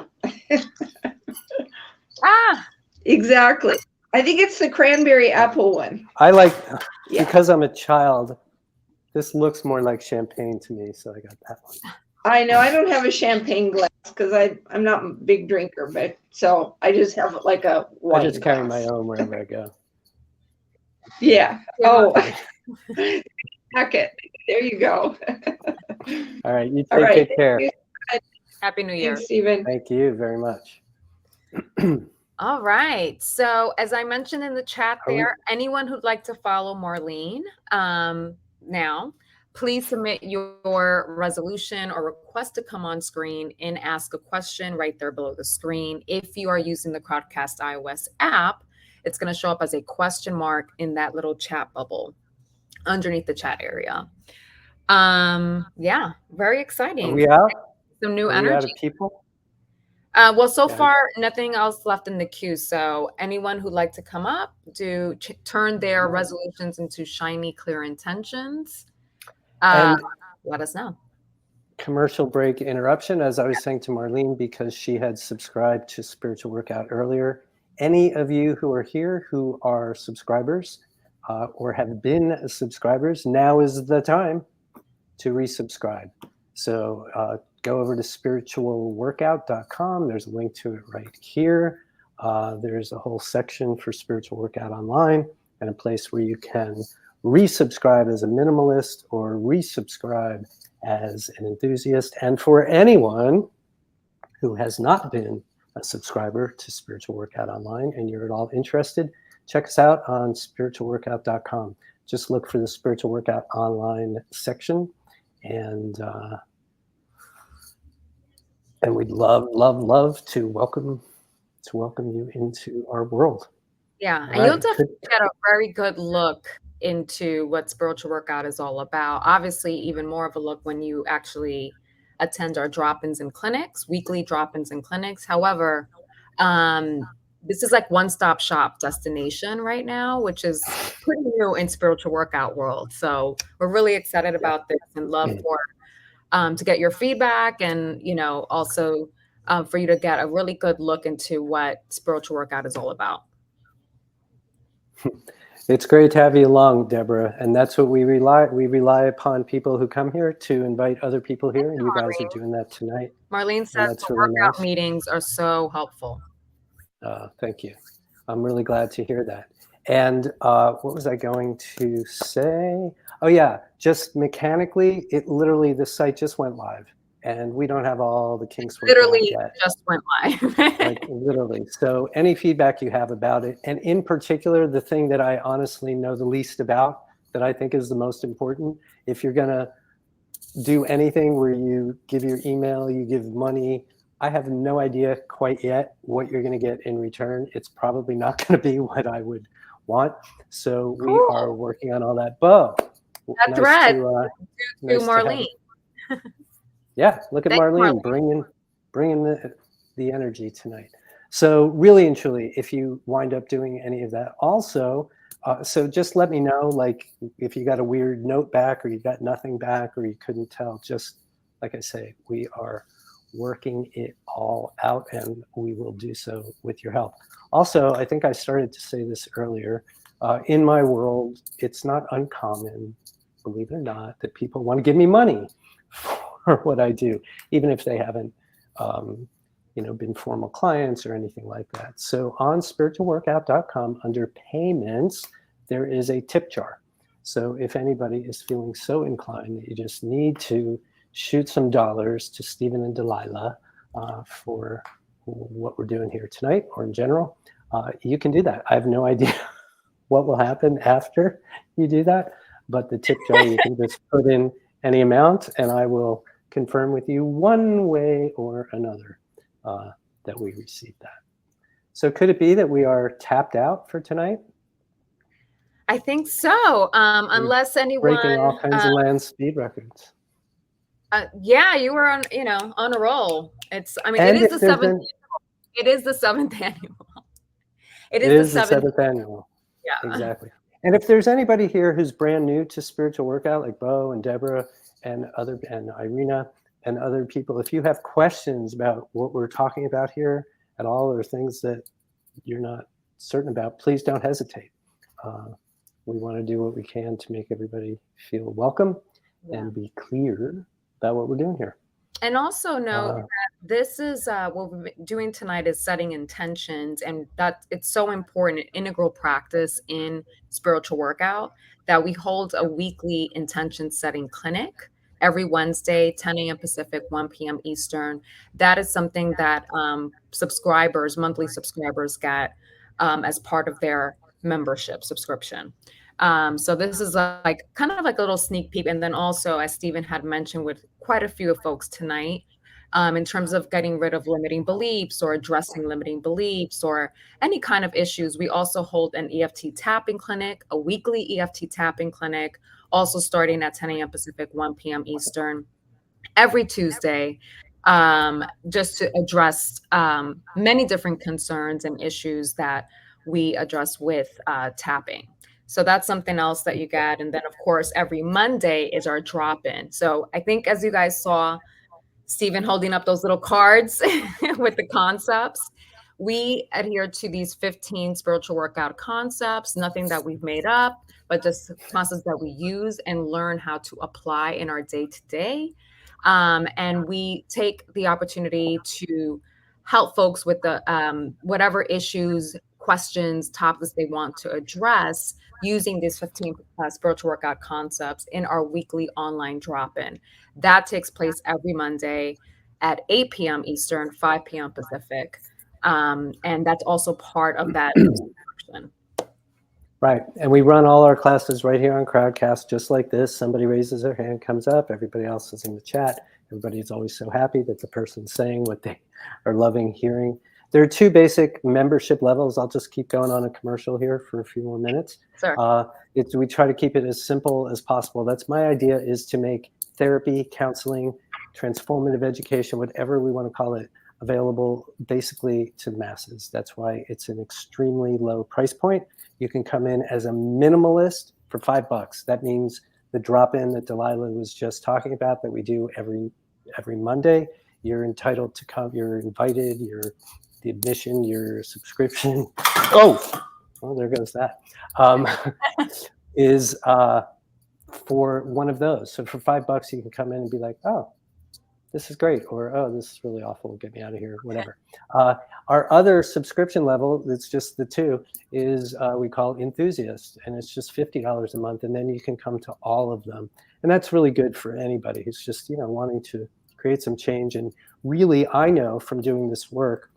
S10: Exactly. I think it's the cranberry apple one.
S2: I like, because I'm a child, this looks more like champagne to me, so I got that one.
S10: I know I don't have a champagne glass because I'm not a big drinker, but so I just have like a wine
S2: I just carry
S10: glass.
S2: my own wherever I go.
S10: Yeah. Oh, heck it. There you go.
S2: All right. You take good care.
S1: Happy New Year.
S10: Thanks, Stephen.
S2: Thank you very much.
S1: All right. So as I mentioned in the chat there, anyone who'd like to follow Marlene now, please submit your resolution or request to come on screen and ask a question right there below the screen. If you are using the Crowdcast iOS app, it's going to show up as a question mark in that little chat bubble underneath the chat area. Yeah, very exciting.
S2: Are we out?
S1: Some new
S2: Are
S1: energy.
S2: we out of people?
S1: Well, so far, nothing else left in the queue. So anyone who'd like to come up, turn their resolutions into shiny, clear intentions. Let us know.
S2: Commercial break interruption, as I was saying to Marlene, because she had subscribed to Spiritual Workout earlier. Any of you who are here who are subscribers or have been subscribers, now is the time to resubscribe. So go over to spiritualworkout.com. There's a link to it right here. There's a whole section for Spiritual Workout Online and a place where you can resubscribe as a minimalist or resubscribe as an enthusiast. And for anyone who has not been a subscriber to Spiritual Workout Online and you're at all interested, check us out on spiritualworkout.com. Just look for the Spiritual Workout Online section, and we'd love to welcome you into our world.
S1: Yeah, and you'll definitely get a very good look into what Spiritual Workout is all about. Obviously, even more of a look when you actually attend our drop-ins and clinics, weekly drop-ins and clinics. However, this is like one-stop shop destination right now, which is pretty new in Spiritual Workout world. So we're really excited about this and love for to get your feedback, and also for you to get a really good look into what Spiritual Workout is all about.
S2: It's great to have you along, Deborah, and that's what we rely upon people who come here to invite other people here, and you guys are doing that tonight.
S1: Marlene says the
S2: really
S1: workout
S2: nice.
S1: meetings are so helpful.
S2: Thank you. I'm really glad to hear that. And what was I going to say? Oh yeah, just mechanically, the site just went live, and we don't have all the kinks worked out yet.
S1: Just went live.
S2: Like literally. So any feedback you have about it, and in particular, the thing that I honestly know the least about, that I think is the most important, if you're gonna do anything where you give your email, you give money, I have no idea quite yet what you're going to get in return. It's probably not going to be what I would want. So we are working on all that. Bo,
S1: that
S2: nice
S1: thread
S2: to,
S1: to
S2: nice to have
S1: Marlene.
S2: Yeah, look at
S1: Thanks,
S2: Marlene, bringing the energy tonight. So really and truly, if you wind up doing any of that, also, so just let me know, like if you got a weird note back or you got nothing back or you couldn't tell, just like I say, we are working it all out and we will do so with your help. Also, I think I started to say this earlier, in my world, it's not uncommon, believe it or not, that people want to give me money for what I do, even if they haven't been formal clients or anything like that. So on spiritualworkout.com under payments, there is a tip jar. So if anybody is feeling so inclined that you just need to shoot some dollars to Stephen and Delilah for what we're doing here tonight or in general, you can do that. I have no idea what will happen after you do that, but the tip jar, you can just put in any amount and I will confirm with you one way or another that we received that. So could it be that we are tapped out for tonight?
S1: I think so. Unless anyone
S2: breaking all kinds of land speed records.
S1: Yeah, you were on a roll. It is the seventh. It is the seventh annual. It is the seventh
S2: annual.
S1: Yeah,
S2: exactly. And if there's anybody here who's brand new to spiritual workout, like Bo and Deborah and Irina and other people, if you have questions about what we're talking about here at all, or things that you're not certain about, please don't hesitate. We want to do what we can to make everybody feel welcome and be clear about what we're doing here.
S1: And also know that this is what we're doing tonight is setting intentions, and that it's so important, an integral practice in spiritual workout, that we hold a weekly intention setting clinic every Wednesday, 10 a.m. Pacific, 1 p.m. Eastern. That is something that monthly subscribers get as part of their membership subscription. So this is like kind of like a little sneak peek. And then also, as Stephen had mentioned with quite a few folks tonight, in terms of getting rid of limiting beliefs or addressing limiting beliefs or any kind of issues, we also hold an EFT tapping clinic, a weekly EFT tapping clinic, also starting at 10 a.m. Pacific, 1 p.m. Eastern, every Tuesday, just to address many different concerns and issues that we address with tapping. So that's something else that you get. And then, of course, every Monday is our drop-in. So I think as you guys saw, Stephen holding up those little cards with the concepts, we adhere to these 15 spiritual workout concepts, nothing that we've made up, but just concepts that we use and learn how to apply in our day-to-day. And we take the opportunity to help folks with the whatever issues, questions, topics they want to address using these 15 spiritual workout concepts in our weekly online drop-in. That takes place every Monday at 8 p.m. Eastern, 5 p.m. Pacific. And that's also part of that subscription.
S2: Right. And we run all our classes right here on Crowdcast, just like this. Somebody raises their hand, comes up, everybody else is in the chat. Everybody's always so happy that the person's saying what they are loving hearing. There are two basic membership levels. I'll just keep going on a commercial here for a few more minutes.
S1: Sure.
S2: We try to keep it as simple as possible. That's my idea, is to make therapy, counseling, transformative education, whatever we want to call it, available basically to the masses. That's why it's an extremely low price point. You can come in as a minimalist for $5. That means the drop-in that Delilah was just talking about that we do every Monday. You're entitled to come. You're invited. The admission, your subscription. Oh, well, there goes that. Is for one of those. So for $5, you can come in and be like, oh, this is great, or oh, this is really awful, get me out of here, whatever. Our other subscription level, that's just the two, is we call Enthusiast, and it's just $50 a month, and then you can come to all of them. And that's really good for anybody who's just, wanting to create some change. And really, I know from doing this work,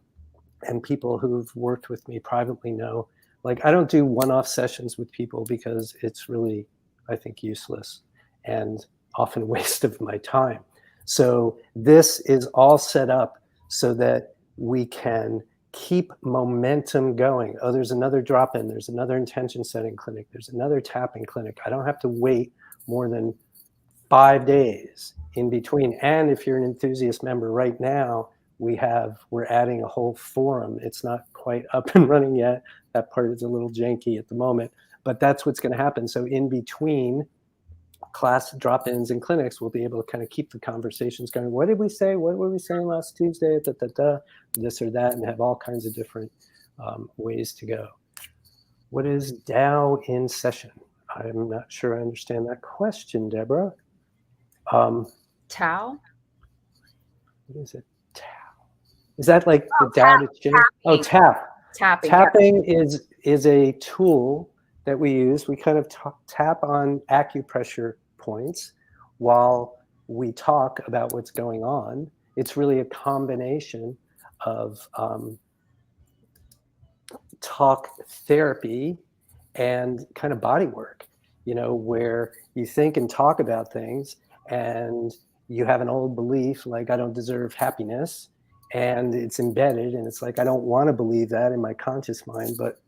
S2: and people who've worked with me privately know, like, I don't do one-off sessions with people because it's really, I think, useless and often a waste of my time. So this is all set up so that we can keep momentum going. Oh, there's another drop-in, there's another intention setting clinic, there's another tapping clinic. I don't have to wait more than 5 days in between. And if you're an enthusiast member right now, we're adding a whole forum. It's not quite up and running yet. That part is a little janky at the moment, but that's what's going to happen. So in between class drop-ins and clinics, we'll be able to kind of keep the conversations going. What did we say? What were we saying last Tuesday? This or that, and have all kinds of different ways to go. What is DAO in session? I'm not sure I understand that question, Deborah.
S1: Tao?
S2: What is it? Tao. Is that like the DAO to change? Oh, tap. Tapping is a tool that we use. We kind of tap on acupressure points while we talk about what's going on. It's really a combination of talk therapy and kind of body work, you know, where you think and talk about things and you have an old belief like I don't deserve happiness, and it's embedded, and it's like I don't want to believe that in my conscious mind, but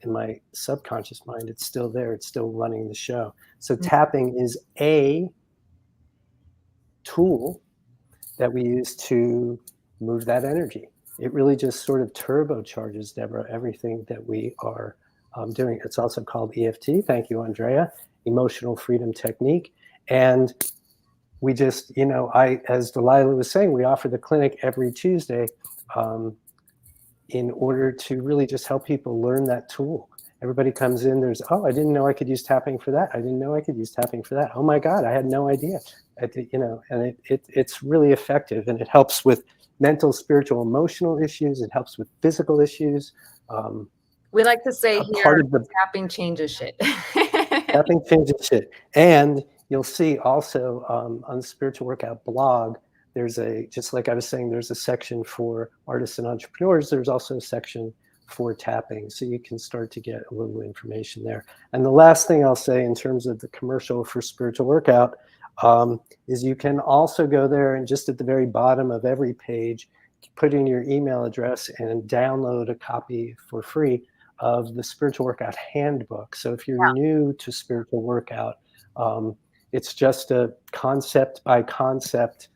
S2: in my subconscious mind it's still there, it's still running the show. So tapping is a tool that we use to move that energy. It really just sort of turbocharges, Deborah, everything that we are doing. It's also called EFT. Thank you, Andrea. Emotional freedom technique. And we just, you know, as Delilah was saying, we offer the clinic every Tuesday in order to really just help people learn that tool. Everybody comes in, oh, I didn't know I could use tapping for that. I didn't know I could use tapping for that. Oh my God, I had no idea. You know, and it's really effective, and it helps with mental, spiritual, emotional issues. It helps with physical issues.
S1: We like to say here, tapping changes shit.
S2: Tapping changes shit. And you'll see also on the Spiritual Workout blog, there's just like I was saying, there's a section for artists and entrepreneurs. There's also a section for tapping. So you can start to get a little information there. And the last thing I'll say in terms of the commercial for Spiritual Workout is you can also go there and just at the very bottom of every page, put in your email address and download a copy for free of the Spiritual Workout Handbook. So if you're new to Spiritual Workout, it's just a concept by concept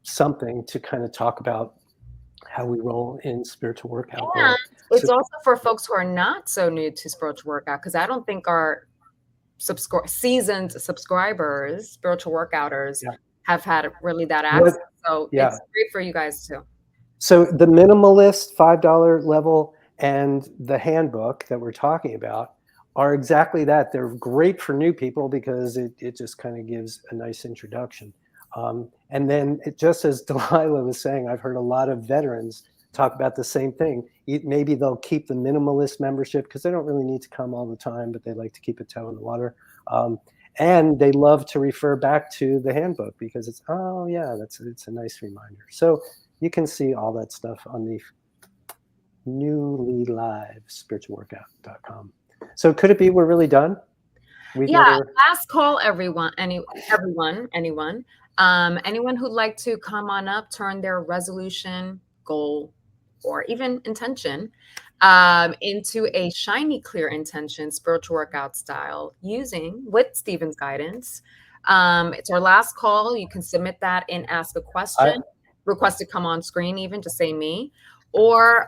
S2: something to kind of talk about how we roll in Spiritual Workout.
S1: Yeah, it's also for folks who are not so new to Spiritual Workout, because I don't think our seasoned subscribers, spiritual workouters, have had really that access. So it's great for you guys too.
S2: So the minimalist $5 level and the handbook that we're talking about are exactly that. They're great for new people because it just kind of gives a nice introduction. And then just as Delilah was saying, I've heard a lot of veterans talk about the same thing. Maybe they'll keep the minimalist membership because they don't really need to come all the time, but they like to keep a toe in the water. And they love to refer back to the handbook because it's, oh yeah, it's a nice reminder. So you can see all that stuff on the newly live spiritualworkout.com. So could it be we're really done?
S1: Last call, anyone who'd like to come on up, turn their resolution, goal, or even intention into a shiny, clear intention, spiritual workout style, with Stephen's guidance. It's our last call. You can submit that and ask a question, request to come on screen, even to say me, or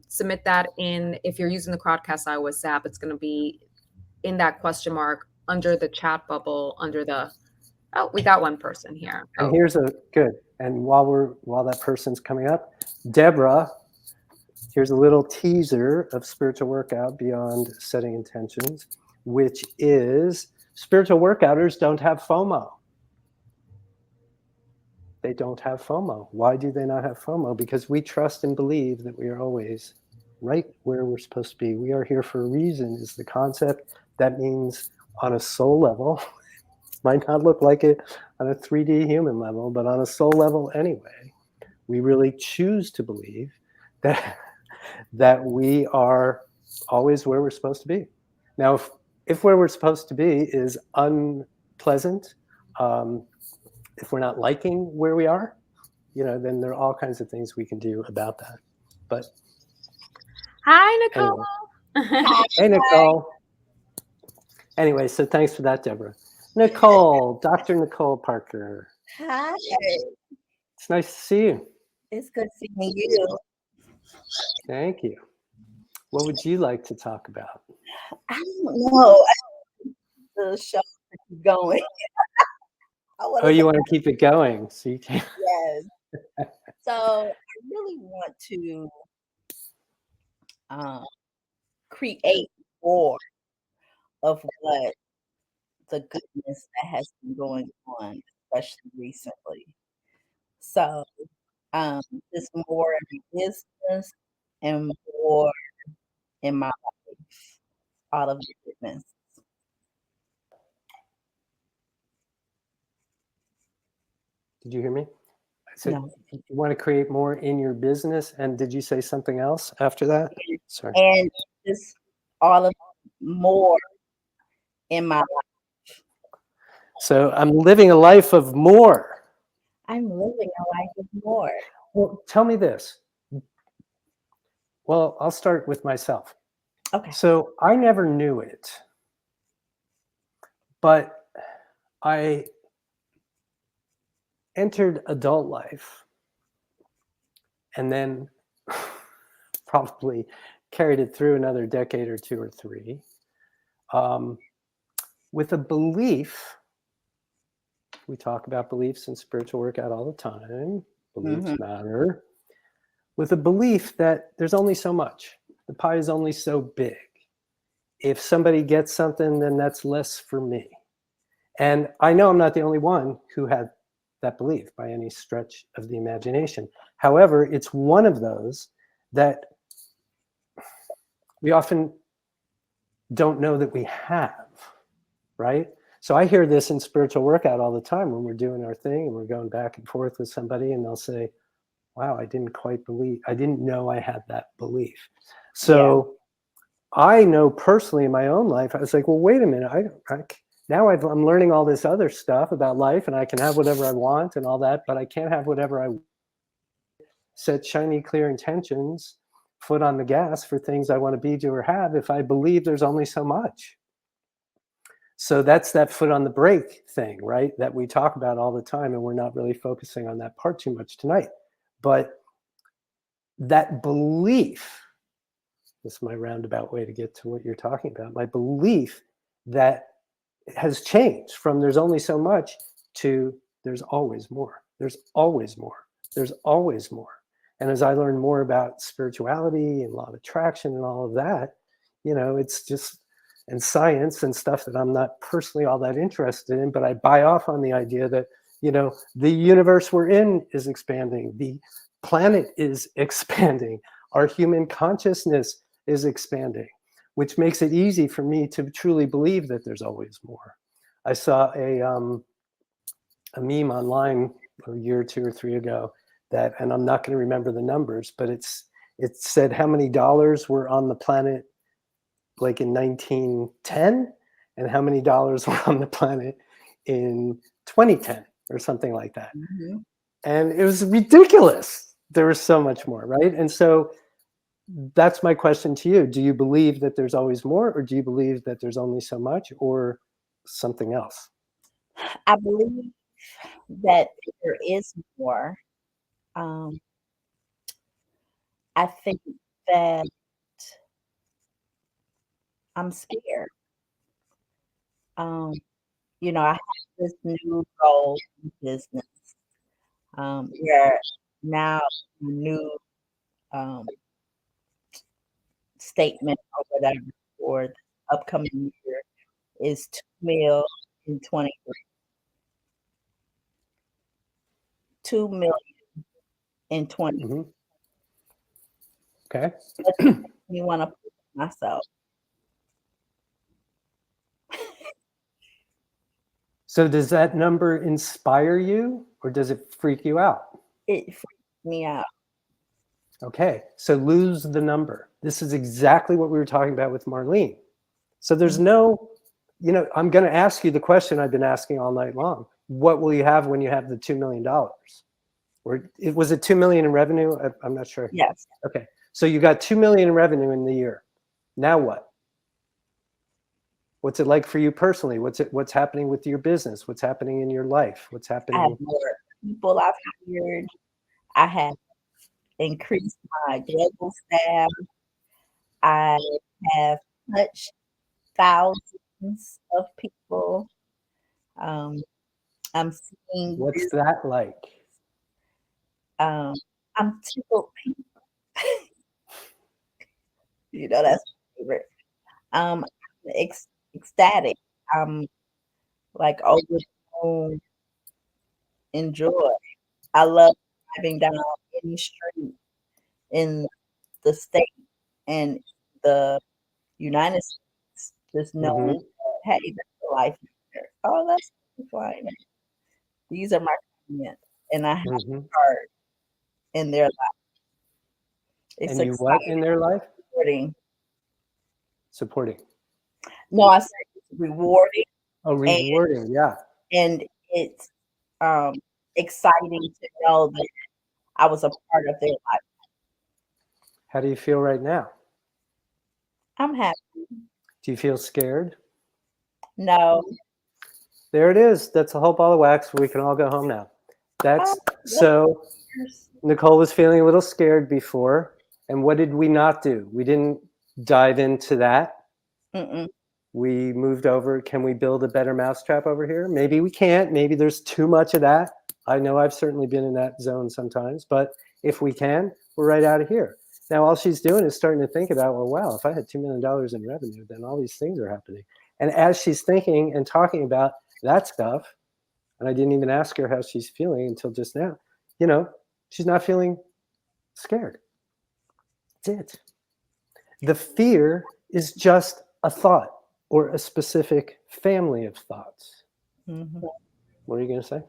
S1: submit that if you're using the Crowdcast iOS app, it's going to be in that question mark under the chat bubble, we got one person here.
S2: And here's good. And while that person's coming up, Deborah, here's a little teaser of Spiritual Workout Beyond Setting Intentions, which is spiritual workouters don't have FOMO. They don't have FOMO. Why do they not have FOMO? Because we trust and believe that we are always right where we're supposed to be. We are here for a reason is the concept. That means on a soul level, might not look like it on a 3D human level, but on a soul level anyway, we really choose to believe that we are always where we're supposed to be. Now, if where we're supposed to be is unpleasant, if we're not liking where we are, then there are all kinds of things we can do about that. But
S1: Hi, Nicole.
S2: anyway. Hey, Nicole. Anyway, so thanks for that, Deborah. Nicole, Dr. Nicole Parker.
S11: Hi,
S2: It's nice to see you.
S11: it's good seeing you.
S2: Thank you. What would you like to talk about?
S11: I don't know. The show to keep going.
S2: Oh, you want to keep it going? So you can.
S11: Yes. So I really want to create more of what the goodness that has been going on, especially recently. So just more in my business and more in my life, all of the goodness.
S2: Did you hear me? I said,
S11: No.
S2: you want to create more in your business. And did you say something else after that? Sorry.
S11: And just all of more in my life.
S2: So I'm living a life of more.
S11: I'm living a life of more.
S2: Well, tell me this. Well, I'll start with myself.
S11: Okay.
S2: So I never knew it, but I entered adult life and then probably carried it through another decade or two or three with a belief. We talk about beliefs in spiritual workout all the time. Beliefs matter. With a belief that there's only so much. The pie is only so big. If somebody gets something, then that's less for me. And I know I'm not the only one who had that belief by any stretch of the imagination. However, it's one of those that we often don't know that we have, right? So I hear this in spiritual workout all the time when we're doing our thing and we're going back and forth with somebody and they'll say, wow, I didn't know I had that belief. So I know personally in my own life, I was like, well, wait a minute. Now I'm learning all this other stuff about life and I can have whatever I want and all that, but I can't have whatever I set shiny, clear intentions, foot on the gas for things I want to be, do, or have if I believe there's only so much. So that's that foot on the brake thing, right? That we talk about all the time and we're not really focusing on that part too much tonight. But that belief, this is my roundabout way to get to what you're talking about, my belief that has changed from there's only so much to there's always more. There's always more. There's always more. And as I learn more about spirituality and law of attraction and all of that, it's just, and science and stuff that I'm not personally all that interested in, but I buy off on the idea that, the universe we're in is expanding. The planet is expanding. Our human consciousness is expanding, which makes it easy for me to truly believe that there's always more. I saw a meme online a year or two or three ago that, and I'm not going to remember the numbers, but it said how many dollars were on the planet like in 1910 and how many dollars were on the planet in 2010 or something like that. And it was ridiculous. There was so much more, right? And so that's my question to you. Do you believe that there's always more, or do you believe that there's only so much, or something else?
S11: I believe that there is more. I think that I'm scared. I have this new goal in business. Where now new statement or whatever for the upcoming year is 2 mil in 23. 2 million in 20.
S2: Okay.
S11: You want to put myself.
S2: So does that number inspire you or does it freak you out?
S11: It freaks me out.
S2: Okay, so lose the number. This is exactly what we were talking about with Marlene. So there's no, I'm going to ask you the question I've been asking all night long. What will you have when you have the $2 million? Or was it 2 million in revenue? I'm not sure.
S11: Yes.
S2: Okay. So you got 2 million in revenue in the year. Now what? What's it like for you personally? What's happening with your business? What's happening in your life? What's
S11: I have
S2: happening?
S11: more people I've hired. I have increased my global staff. I have touched thousands of people. I'm seeing
S2: What's that like?
S11: I'm tickled pink. You know, that's my favorite. I'm ecstatic. I'm like overwhelmed in joy. I love driving down any street in the state and the United States, just knowing that, hey, that's the life here. Oh, that's fine. These are my clients, and I have a part in their life. It's
S2: And you what in their life? Supporting.
S11: No, I said it's rewarding.
S2: Oh, rewarding, yeah.
S11: And it's exciting to know that I was a part of their life.
S2: How do you feel right now?
S11: I'm happy.
S2: Do you feel scared?
S11: No.
S2: There it is. That's a whole ball of wax. We can all go home now. That's so Nicole was feeling a little scared before. And what did we not do? We didn't dive into that. We moved over. Can we build a better mousetrap over here? Maybe we can't. Maybe there's too much of that. I know I've certainly been in that zone sometimes, but if we can, we're right out of here. Now, all she's doing is starting to think about, well, wow, if I had $2 million in revenue, then all these things are happening. And as she's thinking and talking about that stuff, and I didn't even ask her how she's feeling until just now, you know, she's not feeling scared. That's it. The fear is just a thought or a specific family of thoughts. What are you going to say?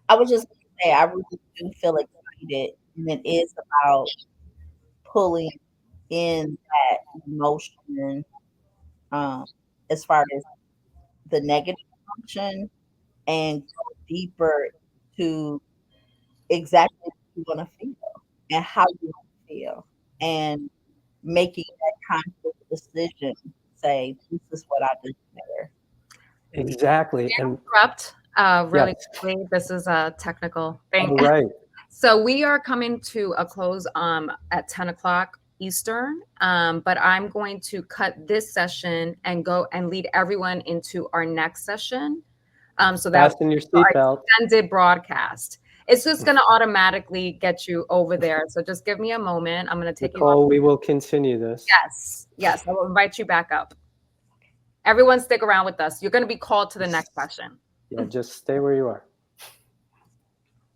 S11: I was just going to say, I really do feel excited, and it is about pulling in that emotion as far as the negative emotion and go deeper to exactly what you want to feel and how you want to feel, and making that conscious decision, say, this is what I desire.
S2: Exactly.
S1: And interrupt really
S2: Yes.
S1: quickly. This is a technical thing.
S2: Oh, right.
S1: So we are coming to a close at 10 o'clock Eastern, but I'm going to cut this session and go and lead everyone into our next session. So that's
S2: fasten your seatbelt.
S1: Extended broadcast. It's just going to automatically get you over there. So just give me a moment. I'm going to take
S2: Nicole,
S1: you.
S2: we will continue this.
S1: Yes. Yes. I will invite you back up. Everyone stick around with us. You're going to be called to the next session.
S2: Yeah, just stay where you are.